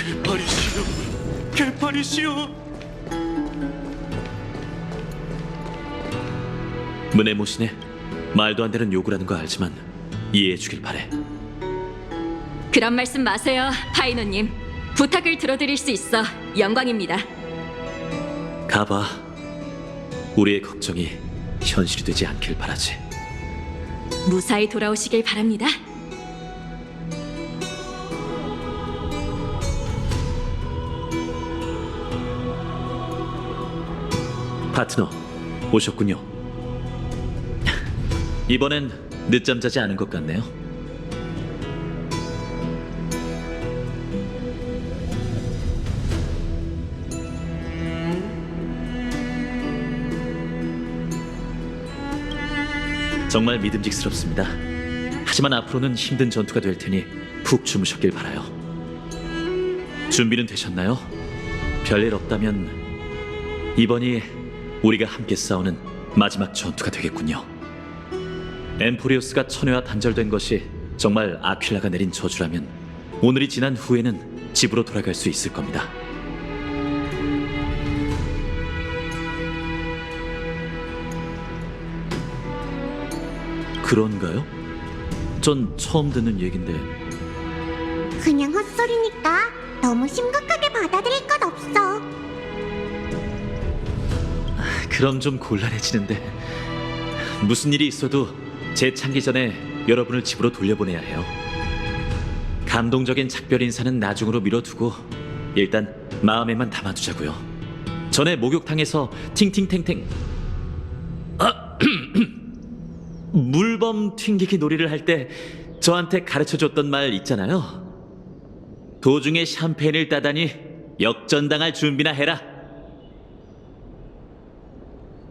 개파리시여, 개파리시여. 문해모시네. 말도 안 되는 요구라는 거 알지만 이해해 주길 바래. 그런 말씀 마세요, 파이노님. 부탁을 들어드릴 수 있어 영광입니다. 가봐. 우리의 걱정이 현실이 되지 않길 바라지. 무사히 돌아오시길 바랍니다. 파트너, 오셨군요. 이번엔 늦잠 자지 않은 것 같네요. 정말 믿음직스럽습니다. 하지만 앞으로는 힘든 전투가 될 테니 푹 주무셨길 바라요. 준비는 되셨나요? 별일 없다면 이번이 우리가 함께 싸우는 마지막 전투가 되겠군요. 엠포리오스가 천회와 단절된 것이 정말 아퀴라가 내린 저주라면 오늘이 지난 후에는 집으로 돌아갈 수 있을 겁니다. 그런가요? 전 처음 듣는 얘긴데. 그냥 헛소리니까 너무 심각하게 받아들일 것 없어. 그럼 좀 곤란해지는데. 무슨 일이 있어도 재창기 전에 여러분을 집으로 돌려보내야 해요. 감동적인 작별 인사는 나중으로 미뤄두고 일단 마음에만 담아두자고요. 전에 목욕탕에서 팅팅탱탱 물범 튕기기 놀이를 할 때 저한테 가르쳐줬던 말 있잖아요. 도중에 샴페인을 따다니 역전당할 준비나 해라.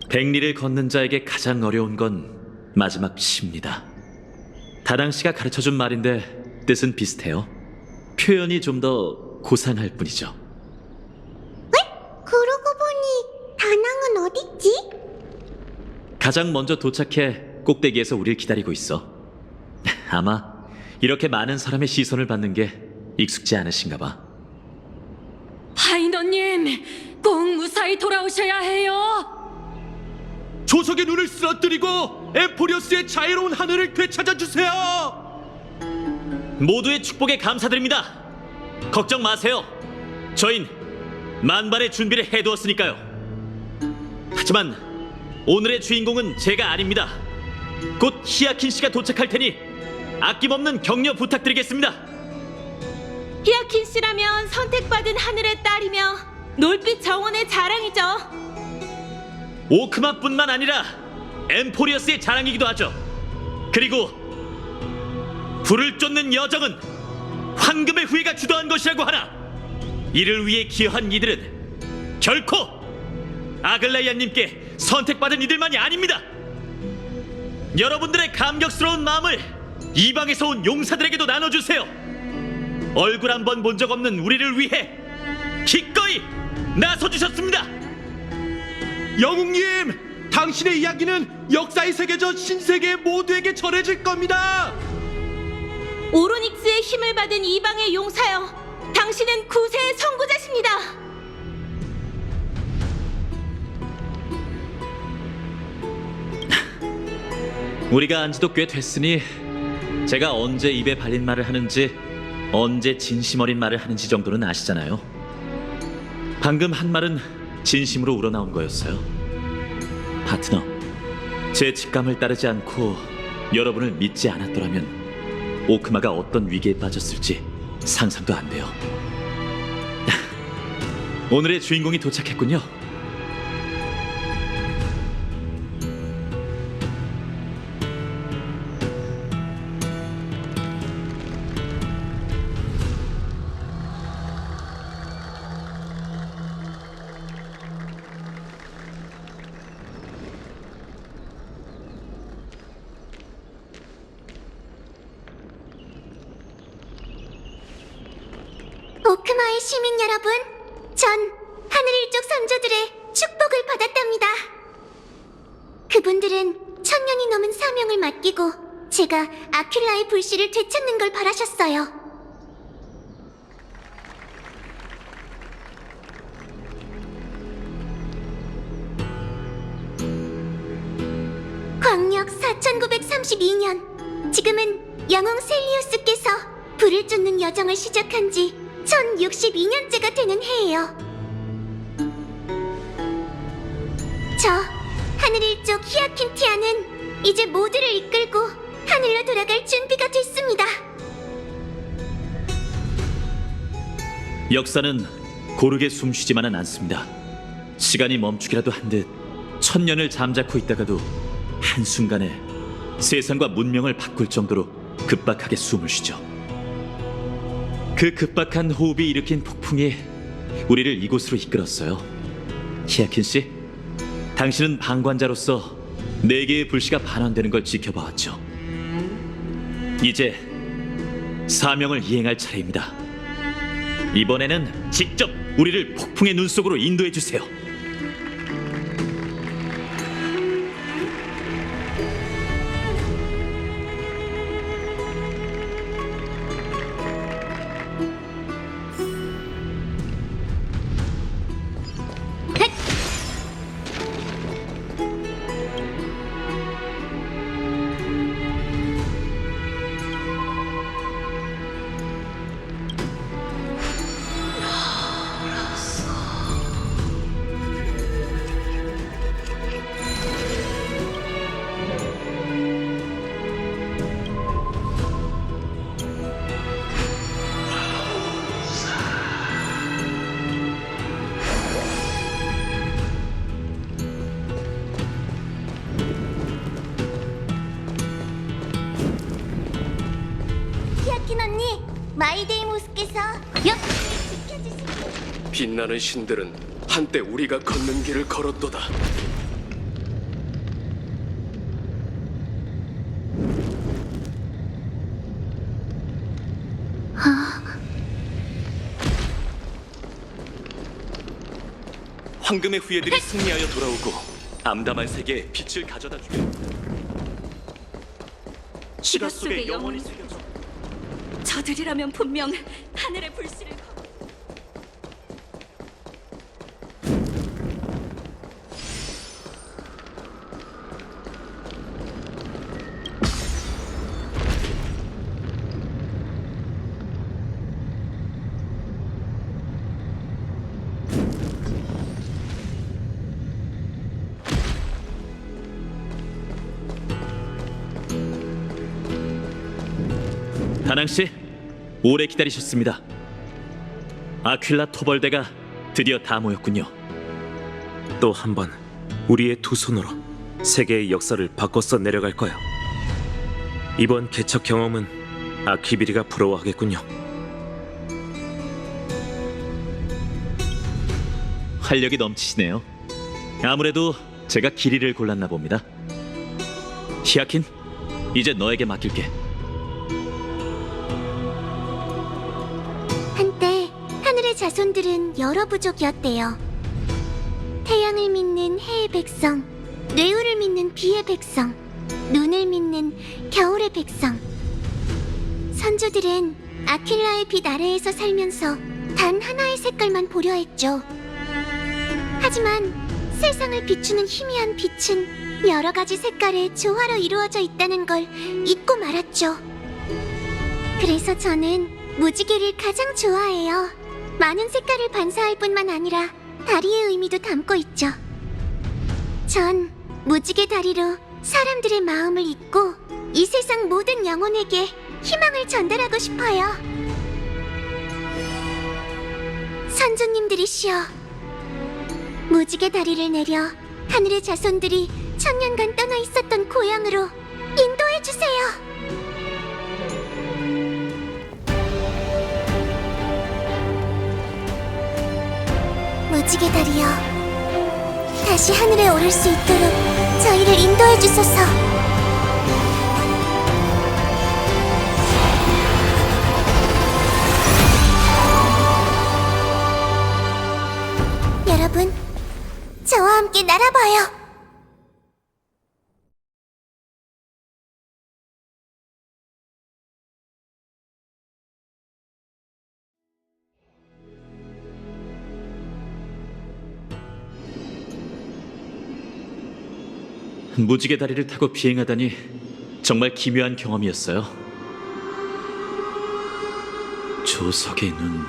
백리를 걷는 자에게 가장 어려운 건 마지막 시입니다. 다당씨가 가르쳐준 말인데 뜻은 비슷해요. 표현이 좀 더 고상할 뿐이죠. 그러고 보니 다낭은 어딨지? 가장 먼저 도착해 꼭대기에서 우릴 기다리고 있어. 아마 이렇게 많은 사람의 시선을 받는 게 익숙지 않으신가 봐. 파이노님, 꼭 무사히 돌아오셔야 해요. 조석의 눈을 쓰러뜨리고 엠포리오스의 자유로운 하늘을 되찾아 주세요. 모두의 축복에 감사드립니다. 걱정 마세요. 저흰 만반의 준비를 해두었으니까요. 하지만 오늘의 주인공은 제가 아닙니다. 곧 히아킨 씨가 도착할 테니 아낌없는 격려 부탁드리겠습니다. 히아킨 씨라면 선택받은 하늘의 딸이며 놀빛 정원의 자랑이죠. 오크마뿐만 아니라 엠포리어스의 자랑이기도 하죠. 그리고 불을 쫓는 여정은 황금의 후예가 주도한 것이라고 하나 이를 위해 기여한 이들은 결코 아글라이아님께 선택받은 이들만이 아닙니다. 여러분들의 감격스러운 마음을 이방에서 온 용사들에게도 나눠주세요. 얼굴 한 번 본 적 없는 우리를 위해 기꺼이 나서주셨습니다. 영웅님, 당신의 이야기는 역사에 새겨져 신세계 모두에게 전해질 겁니다. 오로닉스의 힘을 받은 이방의 용사여, 당신은 구세의 선구자십니다. 우리가 안지도 꽤 됐으니 제가 언제 입에 발린 말을 하는지 언제 진심 어린 말을 하는지 정도는 아시잖아요. 방금 한 말은 진심으로 우러나온 거였어요. 파트너, 제 직감을 따르지 않고 여러분을 믿지 않았더라면 오크마가 어떤 위기에 빠졌을지 상상도 안 돼요. 오늘의 주인공이 도착했군요. 오크마의 시민 여러분, 전 하늘일족 선조들의 축복을 받았답니다. 그분들은 천년이 넘은 사명을 맡기고 제가 아큘라의 불씨를 되찾는 걸 바라셨어요. 공력 4932년. 지금은 영웅 셀리우스께서 불을 쫓는 여정을 시작한 지 1062년째가 되는 해예요. 저 하늘 일족 히아킨티아는 이제 모두를 이끌고 하늘로 돌아갈 준비가 됐습니다. 역사는 고르게 숨쉬지만은 않습니다. 시간이 멈추기라도 한 듯 천년을 잠자코 있다가도 한순간에 세상과 문명을 바꿀 정도로 급박하게 숨을 쉬죠. 그 급박한 호흡이 일으킨 폭풍이 우리를 이곳으로 이끌었어요. 히아킨 씨, 당신은 방관자로서 네 개의 불씨가 반환되는 걸 지켜봐왔죠. 이제 사명을 이행할 차례입니다. 이번에는 직접 우리를 폭풍의 눈 속으로 인도해 주세요. 히아킨 언니, 마이데이모스께서 역사를 지켜주시고. 빛나는 신들은 한때 우리가 걷는 길을 걸었도다. 황금의 후예들이 승리하여 돌아오고 암담한 세계에 빛을 가져다 주게. 시가 속에 영원히 새겨져. 저들이라면 분명 하늘의 불씨를 거... 다낭 씨, 오래 기다리셨습니다. 아퀼라 토벌대가 드디어 다 모였군요. 또 한 번 우리의 두 손으로 세계의 역사를 바꿔서 내려갈 거야. 이번 개척 경험은 아키비리가 부러워하겠군요. 활력이 넘치시네요. 아무래도 제가 길이를 골랐나 봅니다. 히아킨, 이제 너에게 맡길게. 한때 하늘의 자손들은 여러 부족이었대요. 태양을 믿는 해의 백성, 뇌우를 믿는 비의 백성, 눈을 믿는 겨울의 백성. 선조들은 아퀼라의 빛 아래에서 살면서 단 하나의 색깔만 보려 했죠. 하지만 세상을 비추는 희미한 빛은 여러 가지 색깔의 조화로 이루어져 있다는 걸 잊고 말았죠. 그래서 저는 무지개를 가장 좋아해요. 많은 색깔을 반사할 뿐만 아니라 다리의 의미도 담고 있죠. 전 무지개 다리로 사람들의 마음을 잇고 이 세상 모든 영혼에게 희망을 전달하고 싶어요. 선조님들이시여, 무지개 다리를 내려 하늘의 자손들이 천년간 떠나 있었던 고향으로 인도해 주세요. 무지개 다리여, 다시 하늘에 오를 수 있도록 저희를 인도해 주소서. 여러분, 저와 함께 날아봐요. 무지개 다리를 타고 비행하다니 정말 기묘한 경험이었어요. 조석의 눈.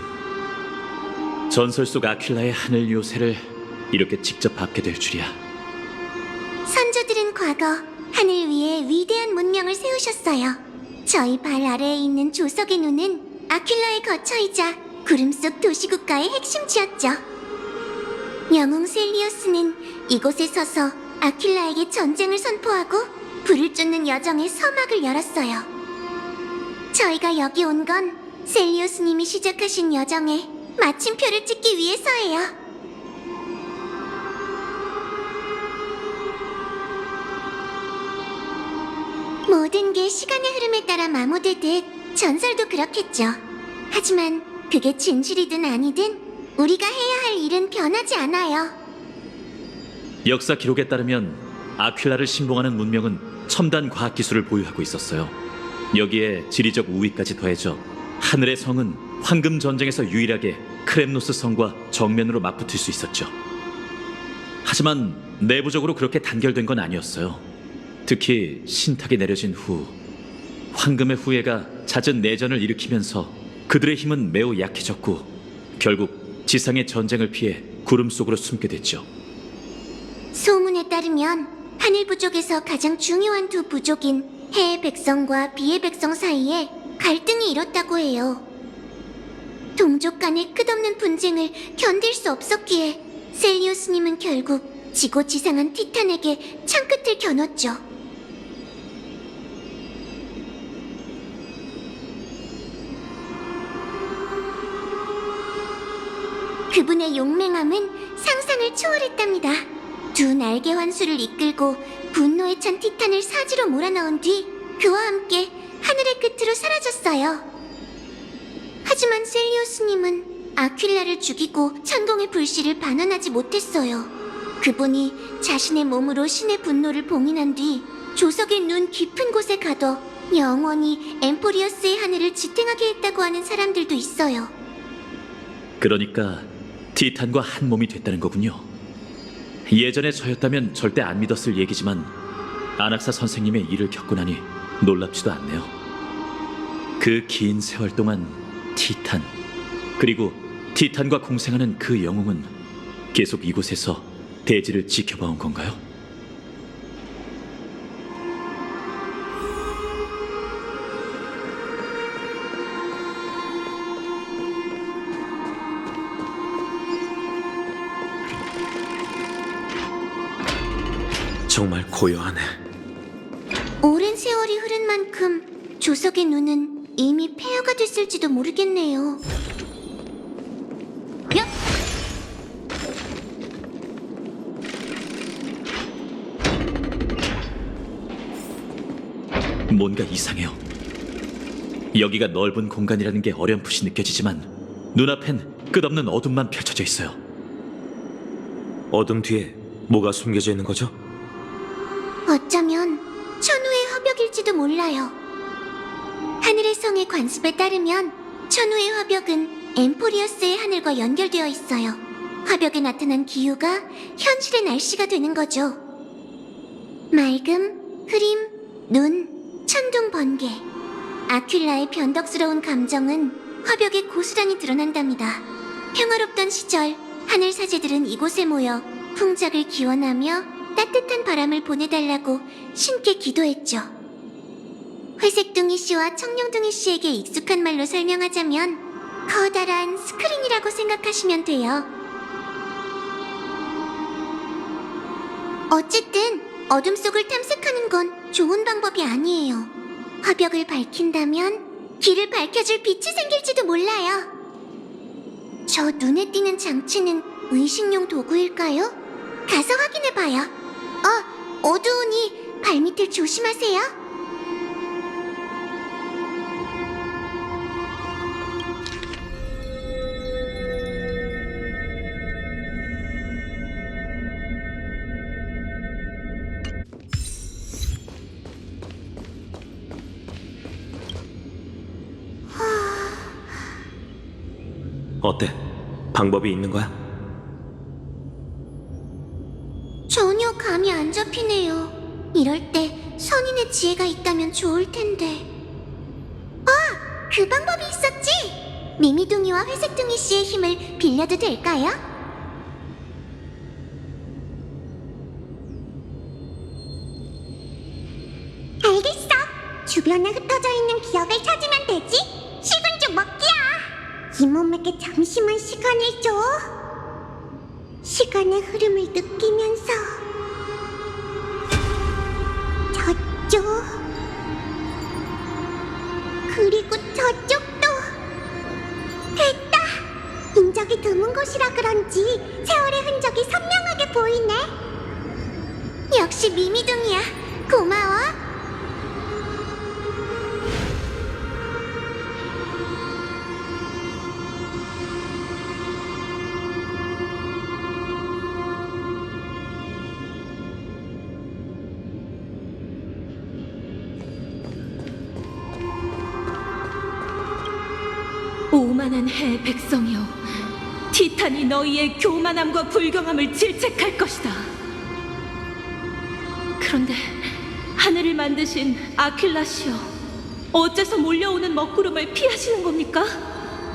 전설 속 아퀴라의 하늘 요새를 이렇게 직접 밟게 될 줄이야. 선조들은 과거 하늘 위에 위대한 문명을 세우셨어요. 저희 발 아래에 있는 조석의 눈은 아퀴라의 거처이자 구름 속 도시국가의 핵심지였죠. 영웅 셀리오스는 이곳에 서서 아퀴라에게 전쟁을 선포하고 불을 쫓는 여정의 서막을 열었어요. 저희가 여기 온 건 셀리오스님이 시작하신 여정에 마침표를 찍기 위해서예요. 모든 게 시간의 흐름에 따라 마모되듯 전설도 그렇겠죠. 하지만 그게 진실이든 아니든 우리가 해야 할 일은 변하지 않아요. 역사 기록에 따르면 아퀴라를 신봉하는 문명은 첨단 과학 기술을 보유하고 있었어요. 여기에 지리적 우위까지 더해져 하늘의 성은 황금 전쟁에서 유일하게 크렘노스 성과 정면으로 맞붙을 수 있었죠. 하지만 내부적으로 그렇게 단결된 건 아니었어요. 특히 신탁이 내려진 후 황금의 후예가 잦은 내전을 일으키면서 그들의 힘은 매우 약해졌고 결국 지상의 전쟁을 피해 구름 속으로 숨게 됐죠. 소문에 따르면 하늘 부족에서 가장 중요한 두 부족인 해의 백성과 비의 백성 사이에 갈등이 일었다고 해요. 동족 간의 끝없는 분쟁을 견딜 수 없었기에 셀리우스님은 결국 지고 지상한 티탄에게 창끝을 겨눴죠. 그분의 용맹함은 상상을 초월했답니다. 두 날개 환수를 이끌고 분노에 찬 티탄을 사지로 몰아넣은 뒤 그와 함께 하늘의 끝으로 사라졌어요. 하지만 셀리오스님은 아퀴라를 죽이고 천공의 불씨를 반환하지 못했어요. 그분이 자신의 몸으로 신의 분노를 봉인한 뒤 조석의 눈 깊은 곳에 가둬 영원히 엠포리어스의 하늘을 지탱하게 했다고 하는 사람들도 있어요. 그러니까 티탄과 한 몸이 됐다는 거군요. 예전에 저였다면 절대 안 믿었을 얘기지만 안악사 선생님의 일을 겪고 나니 놀랍지도 않네요. 그 긴 세월 동안 티탄, 그리고 티탄과 공생하는 그 영웅은 계속 이곳에서 대지를 지켜봐온 건가요? 정말 고요하네. 오랜 세월이 흐른 만큼 조석의 눈은 이미 폐허가 됐을지도 모르겠네요. 야! 뭔가 이상해요. 여기가 넓은 공간이라는 게 어렴풋이 느껴지지만 눈앞엔 끝없는 어둠만 펼쳐져 있어요. 어둠 뒤에 뭐가 숨겨져 있는 거죠? 어쩌면 천우의 화벽일지도 몰라요. 하늘의 성의 관습에 따르면 천우의 화벽은 엠포리어스의 하늘과 연결되어 있어요. 화벽에 나타난 기후가 현실의 날씨가 되는 거죠. 맑음, 흐림, 눈, 천둥, 번개. 아퀴라의 변덕스러운 감정은 화벽에 고스란히 드러난답니다. 평화롭던 시절 하늘 사제들은 이곳에 모여 풍작을 기원하며 따뜻한 바람을 보내달라고 신께 기도했죠. 회색둥이 씨와 청룡둥이 씨에게 익숙한 말로 설명하자면 커다란 스크린이라고 생각하시면 돼요. 어쨌든 어둠 속을 탐색하는 건 좋은 방법이 아니에요. 화벽을 밝힌다면 길을 밝혀줄 빛이 생길지도 몰라요. 저 눈에 띄는 장치는 의식용 도구일까요? 가서 확인해봐요. 어두우니 발밑을 조심하세요. 어때? 방법이 있는 거야? 전혀 감이 안 잡히네요. 이럴 때 선인의 지혜가 있다면 좋을 텐데. 아, 그 방법이 있었지. 미미둥이와 회색둥이 씨의 힘을 빌려도 될까요? 알겠어. 주변에 흩어져 있는 기억을 찾으면 되지. 식은 좀 먹기야. 이 몸에게 잠시만 시간을 줘. 시간의 흐름을 느끼면서 저쪽 그리고 저쪽도. 됐다. 인적이 드문 곳이라 그런지 세월의 흔적이 선명하게 보이네. 역시 미미둥이야. 고마워. 오만한 해 백성이여, 티탄이 너희의 교만함과 불경함을 질책할 것이다. 그런데 하늘을 만드신 아킬라시여, 어째서 몰려오는 먹구름을 피하시는 겁니까?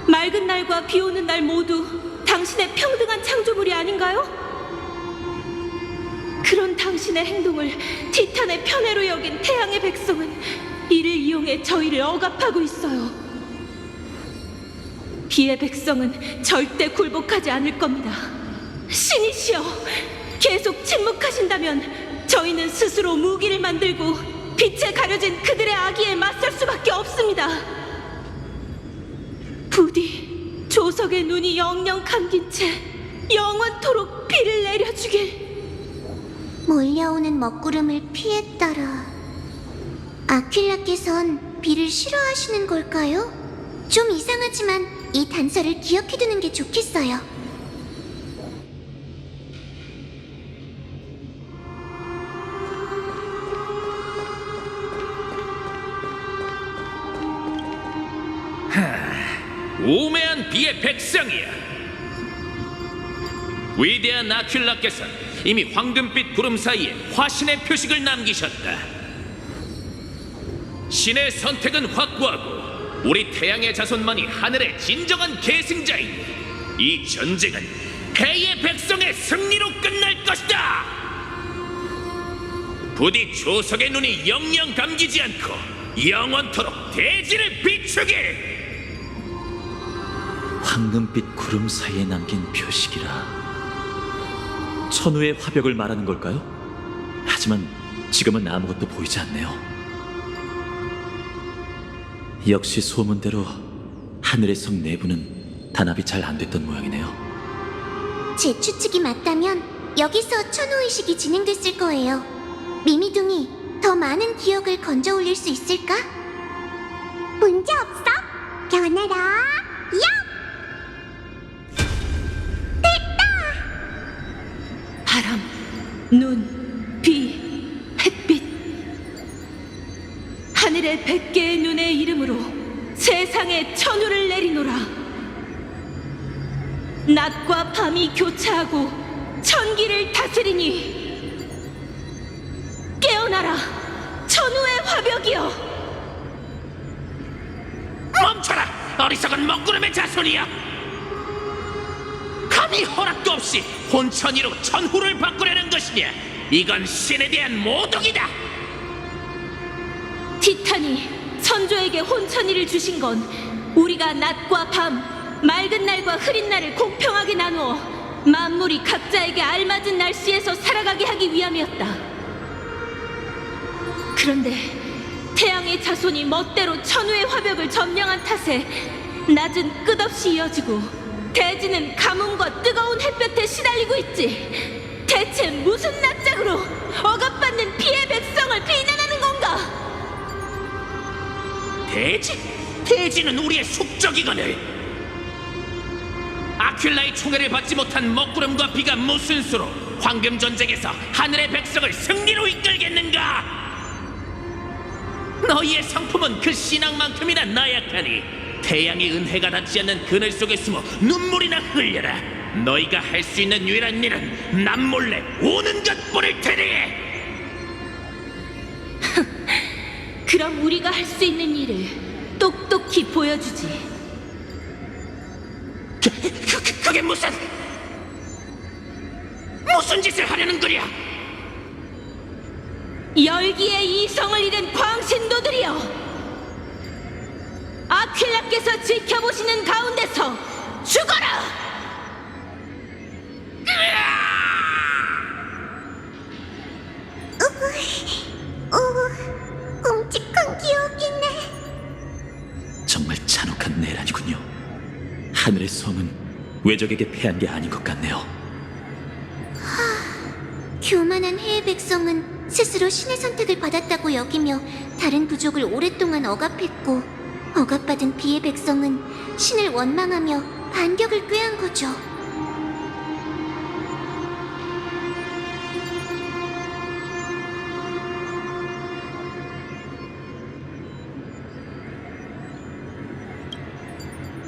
맑은 날과 비 오는 날 모두 당신의 평등한 창조물이 아닌가요? 그런 당신의 행동을 티탄의 편애로 여긴 태양의 백성은 이를 이용해 저희를 억압하고 있어요. 비의 백성은 절대 굴복하지 않을 겁니다. 신이시여, 계속 침묵하신다면 저희는 스스로 무기를 만들고 빛에 가려진 그들의 악의에 맞설 수밖에 없습니다. 부디 조석의 눈이 영영 감긴 채 영원토록 비를 내려주길. 몰려오는 먹구름을 피했더라. 아킬라께선 비를 싫어하시는 걸까요? 좀 이상하지만 이 단서를 기억해두는 게 좋겠어요. 우매한 비의 백성이야. 위대한 아킬라께서 이미 황금빛 구름 사이에 화신의 표식을 남기셨다. 신의 선택은 확고하고 우리 태양의 자손만이 하늘의 진정한 계승자이니 이 전쟁은 해의 백성의 승리로 끝날 것이다. 부디 조석의 눈이 영영 감기지 않고 영원토록 대지를 비추길. 황금빛 구름 사이에 남긴 표식이라. 천우의 화벽을 말하는 걸까요? 하지만 지금은 아무것도 보이지 않네요. 역시 소문대로 하늘의 성 내부는 단합이 잘 안 됐던 모양이네요. 제 추측이 맞다면 여기서 천우의식이 진행됐을 거예요. 미미둥이, 더 많은 기억을 건져 올릴 수 있을까? 문제 없어. 겨내라. 얍! 바람, 눈, 비, 햇빛. 하늘의 100개의 눈의 이름으로 세상에 천우를 내리노라. 낮과 밤이 교차하고 천기를 다스리니 깨어나라, 천우의 화벽이여. 멈춰라! 어리석은 먹구름의 자손이야! 감히 허락도 없이 혼천이로 천후를 바꾸려는 것이냐? 이건 신에 대한 모독이다! 티탄이 선조에게 혼천이를 주신 건 우리가 낮과 밤, 맑은 날과 흐린 날을 공평하게 나누어 만물이 각자에게 알맞은 날씨에서 살아가게 하기 위함이었다. 그런데 태양의 자손이 멋대로 천우의 화벽을 점령한 탓에 낮은 끝없이 이어지고 대지는 가뭄과 뜨거운 햇볕에 시달리고 있지. 대체 무슨 낯짝으로 억압받는 피의 백성을 비난하는 건가? 대지? 대지는 우리의 숙적이거늘. 아킬라의 총애를 받지 못한 먹구름과 비가 무슨 수로 황금 전쟁에서 하늘의 백성을 승리로 이끌겠는가? 너희의 성품은 그 신앙만큼이나 나약하니 태양의 은혜가 닿지 않는 그늘 속에 숨어 눈물이나 흘려라. 너희가 할 수 있는 유일한 일은 남 몰래 우는 것 뿐일 테니. 그럼 우리가 할 수 있는 일을 똑똑히 보여주지. 그게 무슨 짓을 하려는 거냐? 열기의 이성을 잃은 광신도들이여! 아퀴라께서 지켜보시는 가운데서 죽어라! 끔찍한 기억이네. 정말 잔혹한 내란이군요. 하늘의 성은 외적에게 패한 게 아닌 것 같네요. 교만한 해의 백성은 스스로 신의 선택을 받았다고 여기며 다른 부족을 오랫동안 억압했고, 억압받은 비의 백성은 신을 원망하며 반격을 꾀한 거죠.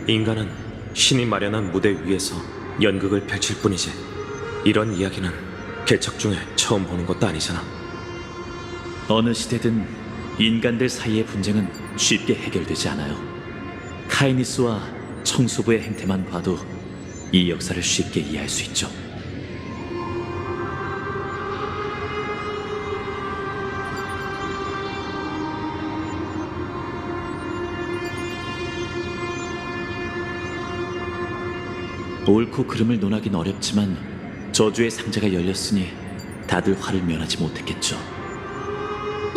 인간은 신이 마련한 무대 위에서 연극을 펼칠 뿐이지 이런 이야기는 개척 중에 처음 보는 것도 아니잖아. 어느 시대든 인간들 사이의 분쟁은 쉽게 해결되지 않아요. 카이니스와 청소부의 행태만 봐도 이 역사를 쉽게 이해할 수 있죠. 옳고 그름을 논하긴 어렵지만 저주의 상자가 열렸으니 다들 화를 면하지 못했겠죠.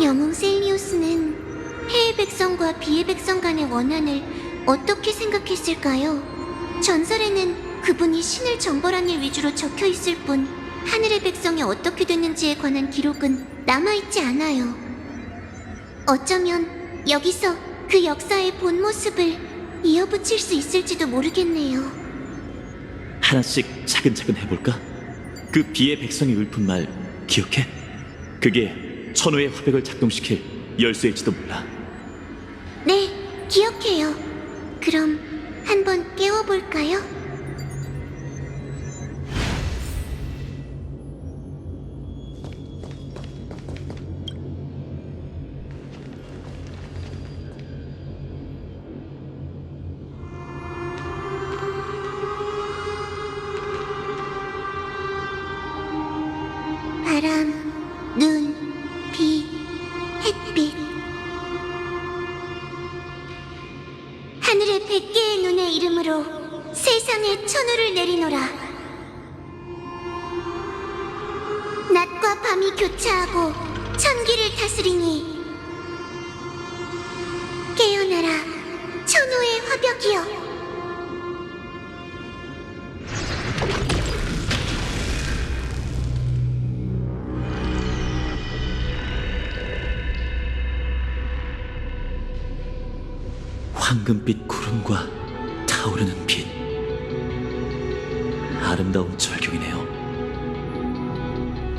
영웅 셀리오스는 해의 백성과 비의 백성 간의 원한을 어떻게 생각했을까요? 전설에는 그분이 신을 정벌한 일 위주로 적혀 있을 뿐 하늘의 백성이 어떻게 됐는지에 관한 기록은 남아있지 않아요. 어쩌면 여기서 그 역사의 본 모습을 이어붙일 수 있을지도 모르겠네요. 하나씩 차근차근 해볼까? 그 비의 백성이 읊은 말 기억해? 그게 천호의 화백을 작동시킬 열쇠일지도 몰라. 네, 기억해요. 그럼 한번 깨워볼까요? 바람, 눈, 비, 햇빛. 하늘의 100개의 눈의 이름으로 세상에 천우를 내리노라. 낮과 밤이 교차하고 천기를 다스리니 깨어나라 천우의 화벽이여. 황금빛 구름과 타오르는 빛. 아름다운 절경이네요.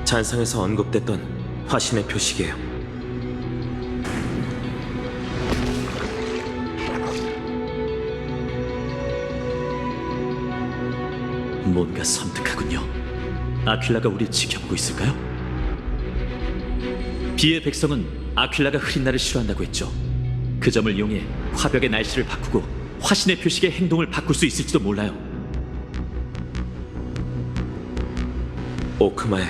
잔상에서 언급됐던 화신의 표식이에요. 뭔가 섬뜩하군요. 아퀴라가 우리 지켜보고 있을까요? 비의 백성은 아퀴라가 흐린 날을 싫어한다고 했죠. 그 점을 이용해 화벽의 날씨를 바꾸고 화신의 표식의 행동을 바꿀 수 있을지도 몰라요. 오크마에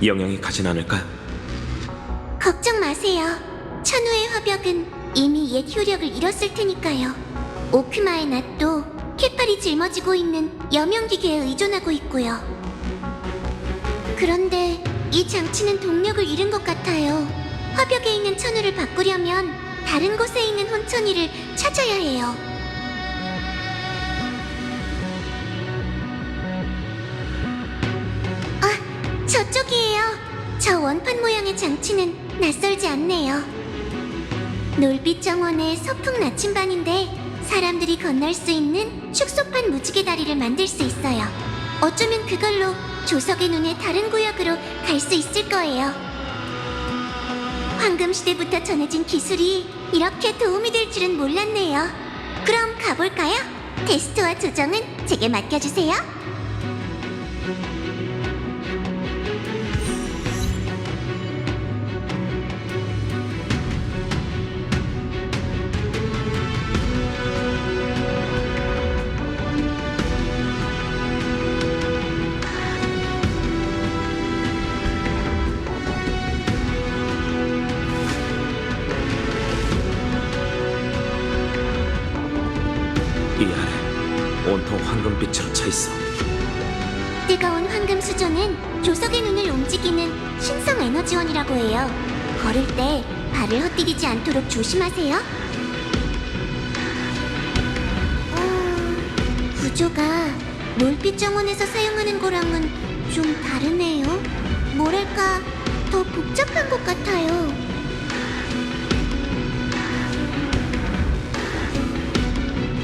영향이 가진 않을까요? 걱정 마세요. 천우의 화벽은 이미 옛 효력을 잃었을 테니까요. 오크마의 낫도 캐팔이 짊어지고 있는 여명기계에 의존하고 있고요. 그런데 이 장치는 동력을 잃은 것 같아요. 화벽에 있는 천우를 바꾸려면 다른 곳에 있는 혼천이를 찾아야 해요. 아, 저쪽이에요. 저 원판 모양의 장치는 낯설지 않네요. 놀빛 정원의 서풍 나침반인데 사람들이 건널 수 있는 축소판 무지개 다리를 만들 수 있어요. 어쩌면 그걸로 조석의 눈의 다른 구역으로 갈 수 있을 거예요. 황금시대부터 전해진 기술이 이렇게 도움이 될 줄은 몰랐네요. 그럼 가볼까요? 테스트와 조정은 제게 맡겨주세요. 온통 황금빛으로 차 있어. 뜨거운 황금 수조는 조석의 눈을 움직이는 신성 에너지원이라고 해요. 걸을 때 발을 헛디디지 않도록 조심하세요. 구조가 몰빛 정원에서 사용하는 거랑은 좀 다르네요. 뭐랄까, 더 복잡한 것 같아요.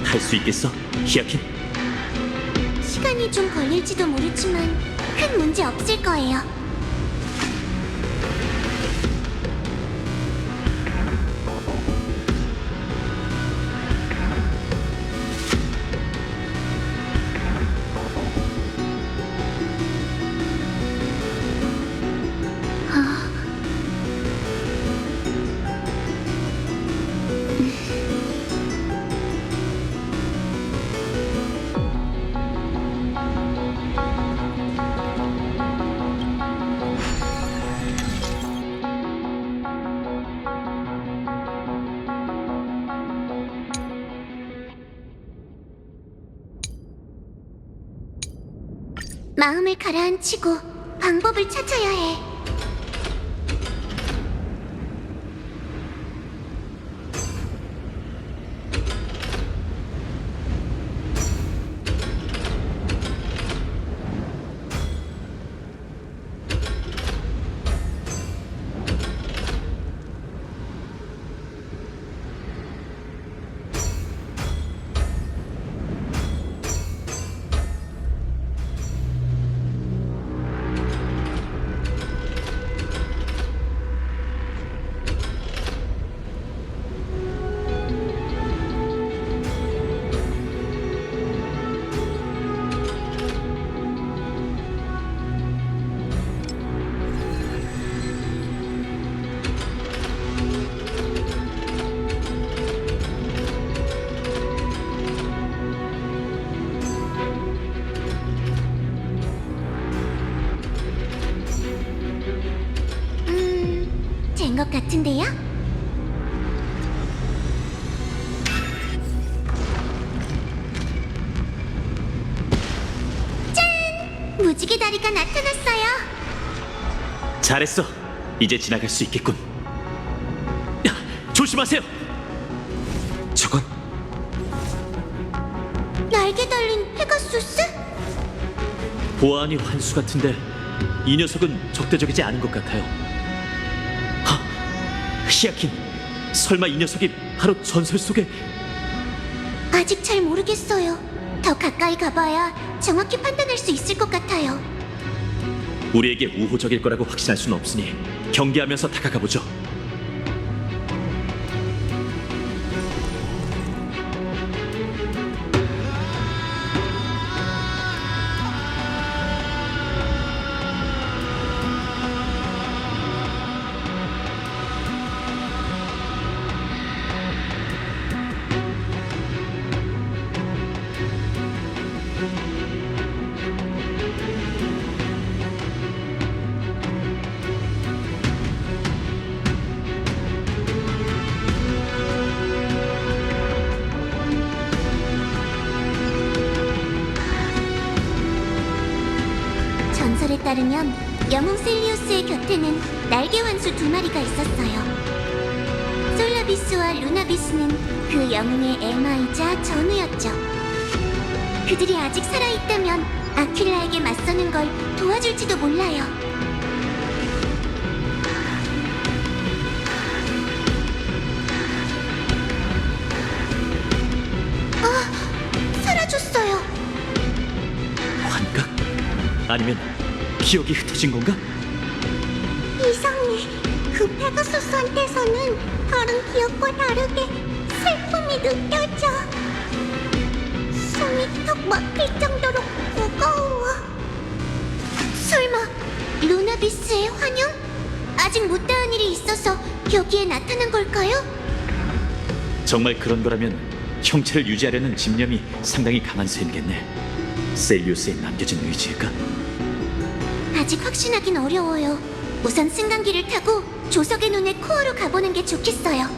할 수 있겠어, 히아킨? 시간이 좀 걸릴지도 모르지만 큰 문제 없을 거예요. 마음을 가라앉히고 방법을 찾아야 해. 된 것 같은데요? 짠! 무지개 다리가 나타났어요. 잘했어. 이제 지나갈 수 있겠군. 야, 조심하세요. 저건 날개 달린 페가수스? 보아하니 환수 같은데 이 녀석은 적대적이지 않은 것 같아요. 히아킨, 설마 이 녀석이 바로 전설 속의... 아직 잘 모르겠어요. 더 가까이 가봐야 정확히 판단할 수 있을 것 같아요. 우리에게 우호적일 거라고 확신할 수는 없으니 경계하면서 다가가 보죠. 전설에 따르면 영웅 셀리우스의 곁에는 날개 환수 2마리가 있었어요. 솔라비스와 루나비스는 그 영웅의 애마이자 전우였죠. 그들이 아직 살아있다면 아퀴라에게 맞서는 걸 도와줄지도 몰라요. 사라졌어요. 환각? 아니면 기억이 흩어진 건가? 이상해. 그 페가수스한테서는 다른 기억과 다르게 슬픔이 느껴져. 숨이 턱 막힐 정도로 무거워. 설마 루나비스의 환영? 아직 못다한 일이 있어서 여기에 나타난 걸까요? 정말 그런 거라면 형체를 유지하려는 집념이 상당히 강한 셈이겠네. 셀리우스에 남겨진 의지일까? 아직 확신하긴 어려워요. 우선 승강기를 타고 조석의 눈의 코어로 가보는 게 좋겠어요.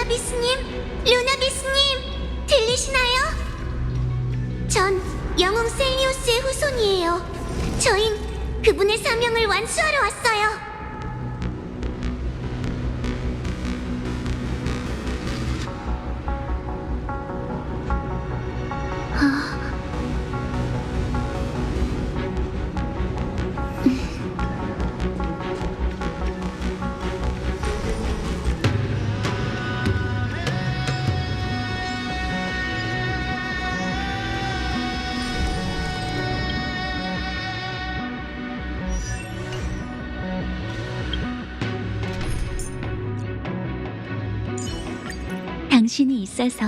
루나비스님, 루나비스님, 들리시나요? 전 영웅 셀리오스의 후손이에요. 저흰 그분의 사명을 완수하러 왔어요. 당신이 있어서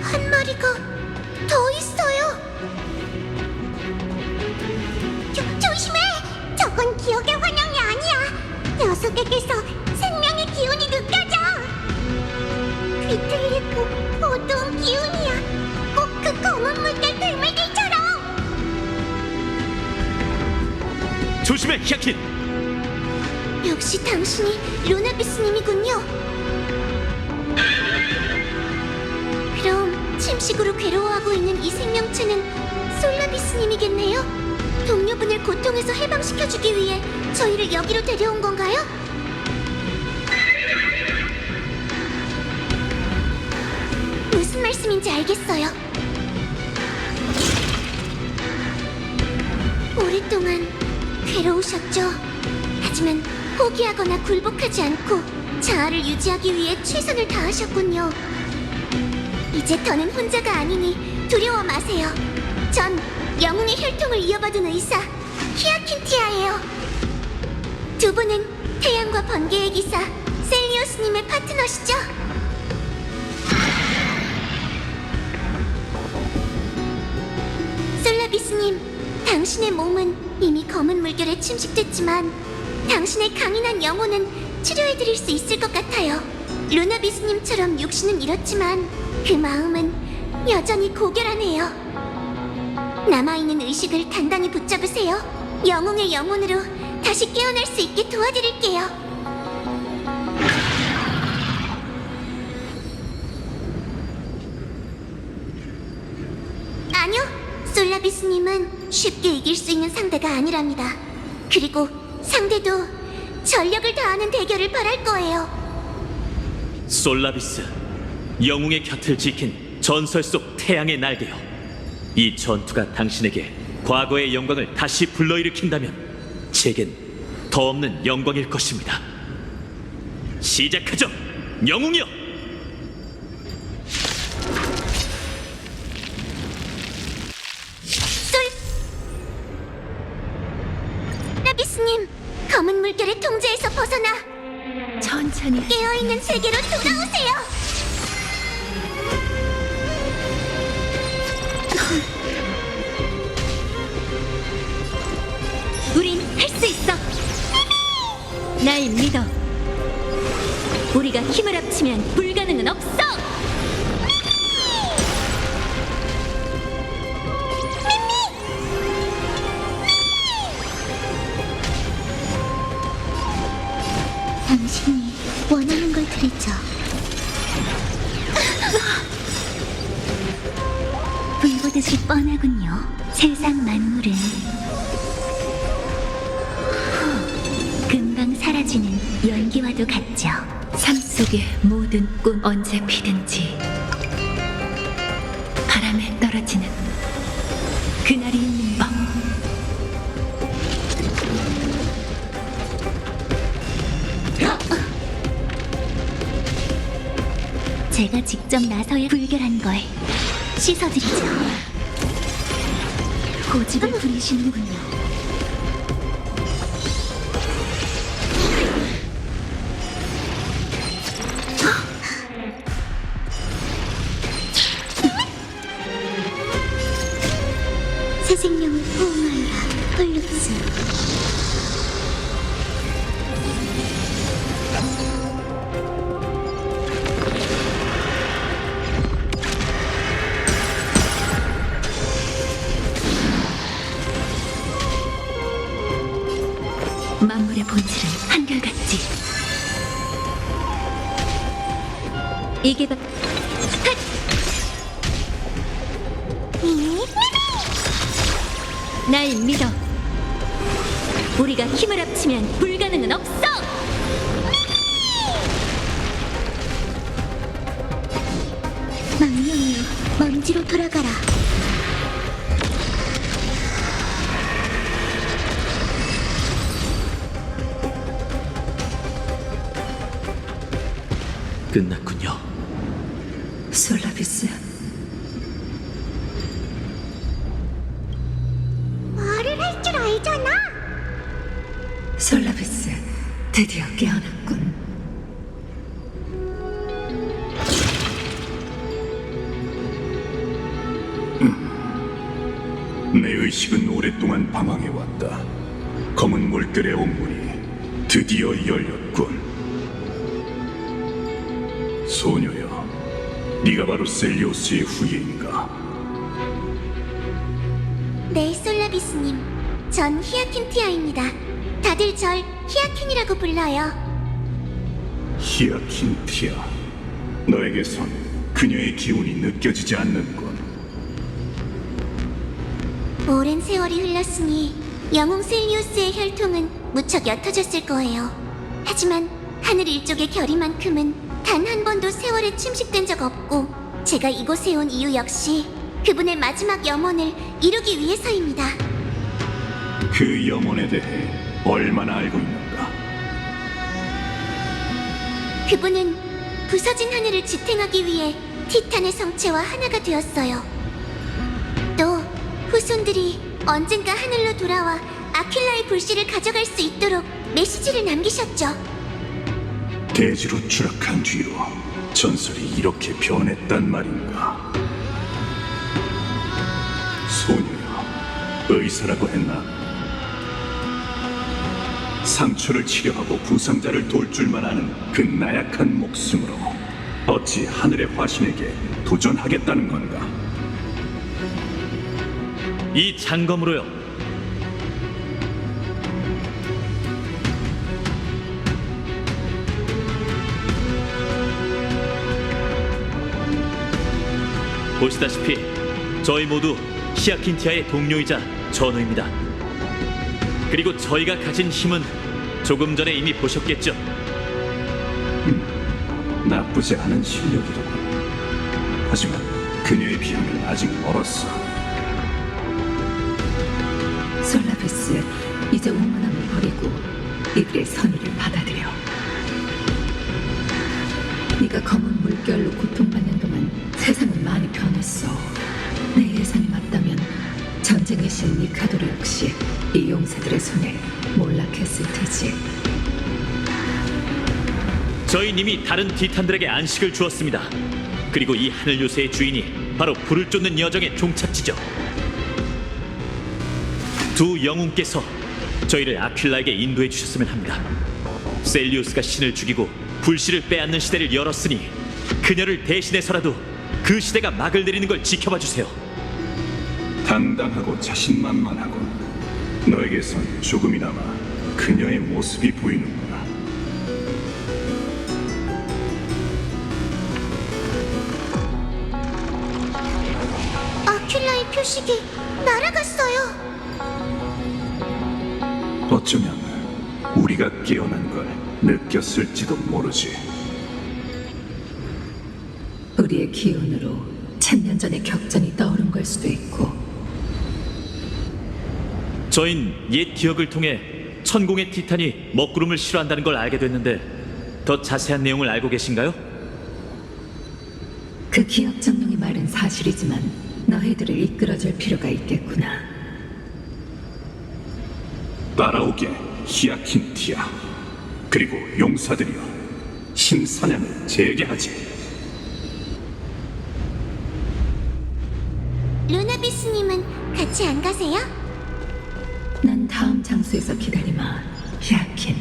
한 마리가 더 있어요. 조심해! 저건 기억의 환영이 아니야. 녀석에게서 생명의 기운이 느껴져. 비틀리고 어두운 기운이야. 꼭 그 검은 물결 괴물들처럼. 조심해, 히아킨! 역시 당신이 루나비스님이군요. 그럼 침식으로 괴로워하고 있는 이 생명체는 솔라비스님이겠네요? 동료분을 고통에서 해방시켜주기 위해 저희를 여기로 데려온 건가요? 무슨 말씀인지 알겠어요. 오랫동안 괴로우셨죠? 하지만 포기하거나 굴복하지 않고 자아를 유지하기 위해 최선을 다하셨군요. 이제 더는 혼자가 아니니 두려워 마세요. 전 영웅의 혈통을 이어받은 의사 히아킨티아예요. 두 분은 태양과 번개의 기사 셀리오스님의 파트너시죠? 솔라비스님, 당신의 몸은 이미 검은 물결에 침식됐지만 당신의 강인한 영혼은 치료해드릴 수 있을 것 같아요. 루나비스님처럼 육신은 이렇지만 그 마음은 여전히 고결하네요. 남아있는 의식을 단단히 붙잡으세요. 영웅의 영혼으로 다시 깨어날 수 있게 도와드릴게요. 아니요, 솔라비스님은 쉽게 이길 수 있는 상대가 아니랍니다. 그리고 상대도 전력을 다하는 대결을 바랄 거예요. 솔라비스, 영웅의 곁을 지킨 전설 속 태양의 날개요. 이 전투가 당신에게 과거의 영광을 다시 불러일으킨다면 제겐 더 없는 영광일 것입니다. 시작하죠, 영웅이여! 솔라비스님, 검은 물결의 통제에서 벗어나 천천히 깨어있는 세계로 돌아오세요. 우린 할 수 있어. 날 믿어. 우리가 힘을 합치면 불가능은 없어. 당신이 원하는 걸 드리죠. 불보듯이 뻔하군요. 세상 만물은 금방 사라지는 연기와도 같죠. 삶 속의 모든 꿈 언제 피든지 바람에 떨어지는 그날이 있는 법. 제가 직접 나서야 불결한 걸 씻어드리죠. 고집을 부리시는군요. 새 생명을 포옹하라. 폴루츠. 만물의 본질은 한결같지. 이게 바... 날 믿어. 우리가 힘을 합치면 불가능은 없어. 망령이여, 먼지로 돌아가라. 끝났군요. 솔라비스, 말을 할 줄 알잖아. 솔라비스, 드디어 깨어났군. 내 의식은 오랫동안 방황해왔다. 검은 물결의 옥문이 드디어 열렸군. 소녀여, 네가 바로 셀리오스의 후예인가? 네, 솔라비스님. 전 히아킨티아입니다. 다들 절 히아킨이라고 불러요. 히아킨티아, 너에게선 그녀의 기운이 느껴지지 않는군. 오랜 세월이 흘렀으니 영웅 셀리우스의 혈통은 무척 옅어졌을 거예요. 하지만 하늘 일족의 결의만큼은 단 한 번도 세월에 침식된 적 없고, 제가 이곳에 온 이유 역시 그분의 마지막 염원을 이루기 위해서입니다. 그 염원에 대해 얼마나 알고 있는가? 그분은 부서진 하늘을 지탱하기 위해 티탄의 성체와 하나가 되었어요. 또 후손들이 언젠가 하늘로 돌아와 아킬라의 불씨를 가져갈 수 있도록 메시지를 남기셨죠. 대지로 추락한 뒤로 전설이 이렇게 변했단 말인가? 소녀야, 의사라고 했나? 상처를 치료하고 부상자를 돌 줄만 아는 그 나약한 목숨으로 어찌 하늘의 화신에게 도전하겠다는 건가? 이 장검으로요. 보시다시피 저희 모두 히아킨티아의 동료이자 전우입니다. 그리고 저희가 가진 힘은 조금 전에 이미 보셨겠죠. 나쁘지 않은 실력이로군. 하지만 그녀에 비하면 아직 멀었어. 솔라비스, 이제 오만함을 버리고 이들의 선의를 받아들여. 네가 검은 물결로 고통받는 동안 세상은 많이 변했어. 내 예상이 맞다면 전쟁의 신 니카도르 역시 이 용사들의 손에 몰락했을 테지. 저희 님이 다른 티탄들에게 안식을 주었습니다. 그리고 이 하늘 요새의 주인이 바로 불을 쫓는 여정의 종착지죠. 두 영웅께서 저희를 아킬라에게 인도해 주셨으면 합니다. 셀리우스가 신을 죽이고 불씨를 빼앗는 시대를 열었으니 그녀를 대신해서라도 그 시대가 막을 내리는 걸 지켜봐 주세요. 당당하고 자신만만하고 너에게선 조금이나마 그녀의 모습이 보이는구나. 아킬라의 표식이 날아갔어요. 어쩌면 우리가 깨어난 걸 느꼈을지도 모르지. 우리의 기운으로 천년 전의 격전이 떠오른 걸 수도 있고. 저흰 옛 기억을 통해 천공의 티탄이 먹구름을 싫어한다는 걸 알게 됐는데 더 자세한 내용을 알고 계신가요? 그 기억 정령의 말은 사실이지만 너희들을 이끌어줄 필요가 있겠구나. 따라오게, 히아킨티아. 그리고 용사들이여, 신사냥을 재개하지. 루나비스님은 같이 안 가세요? 난 다음 장소에서 기다리마, 야킨.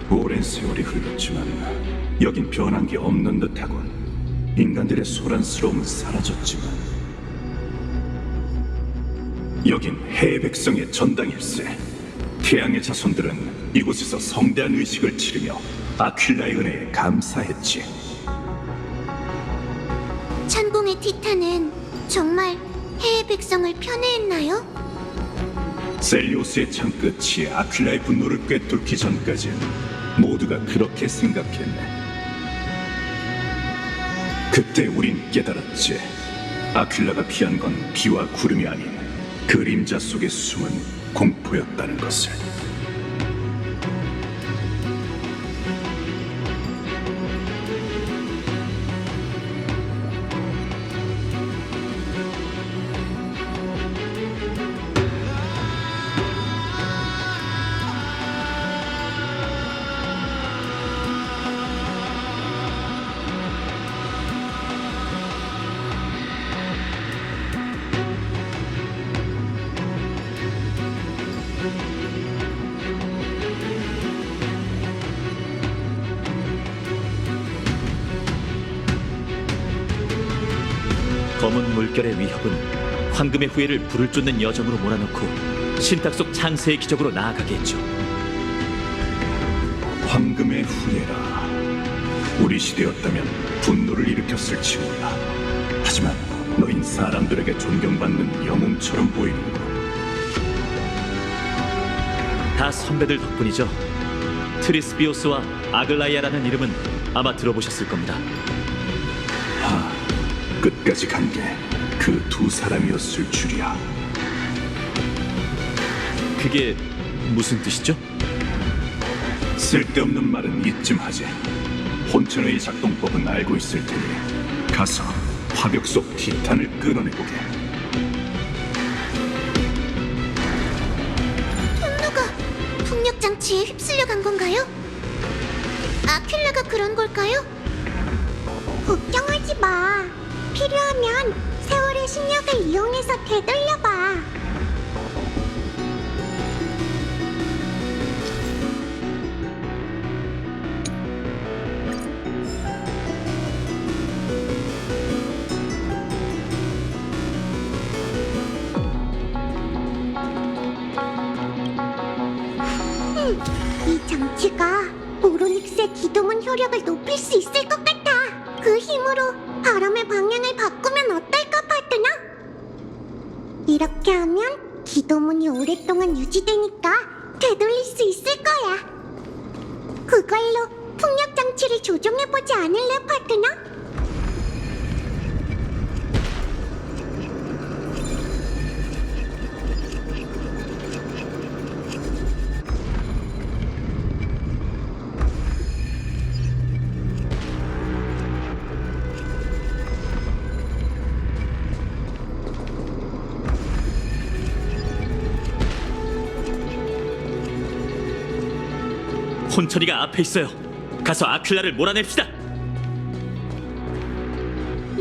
오랜 세월이 흘렀지만 여긴 변한 게 없는 듯하군. 인간들의 소란스러움은 사라졌지만 여긴 해의 백성의 전당일세. 태양의 자손들은 이곳에서 성대한 의식을 치르며 아퀼라의 은혜에 감사했지. 천공의 티탄은 정말 해의 백성을 편애했나요? 셀리오스의 창끝이 아퀼라의 분노를 꿰뚫기 전까지는 모두가 그렇게 생각했네. 그때 우린 깨달았지. 아퀼라가 피한 건 비와 구름이 아닌 그림자 속에 숨은 공포였다는 것을. 검은 물결의 위협은 황금의 후예를 불을 쫓는 여정으로 몰아넣고 신탁 속 창세의 기적으로 나아가게 했죠. 황금의 후예라. 우리 시대였다면 분노를 일으켰을지 몰라. 하지만 너흰 사람들에게 존경받는 영웅처럼 보이는군. 다 선배들 덕분이죠. 트리스비오스와 아글라이아라는 이름은 아마 들어보셨을 겁니다. 끝까지 간 게 그 두 사람이었을 줄이야. 그게 무슨 뜻이죠? 쓸데없는 말은 이쯤 하지. 혼천의 작동법은 알고 있을 테니 가서 화벽 속 티탄을 끌어내보게. 분노가 풍력 장치에 휩쓸려 간 건가요? 아퀼라가 그런 걸까요? 걱정하지 마. 필요하면 세월의 신력을 이용해서 되돌려봐. 이 장치가 오로닉스의 기동원 효력을 높일 수 있을 것 같아. 그 힘으로 바람의 방향을 바꾸면 어떨까, 파트너? 이렇게 하면 기도문이 오랫동안 유지되니까 되돌릴 수 있을 거야. 그걸로 풍력 장치를 조종해보지 않을래, 파트너? 혼천이가 앞에 있어요. 가서 아퀼라를 몰아냅시다.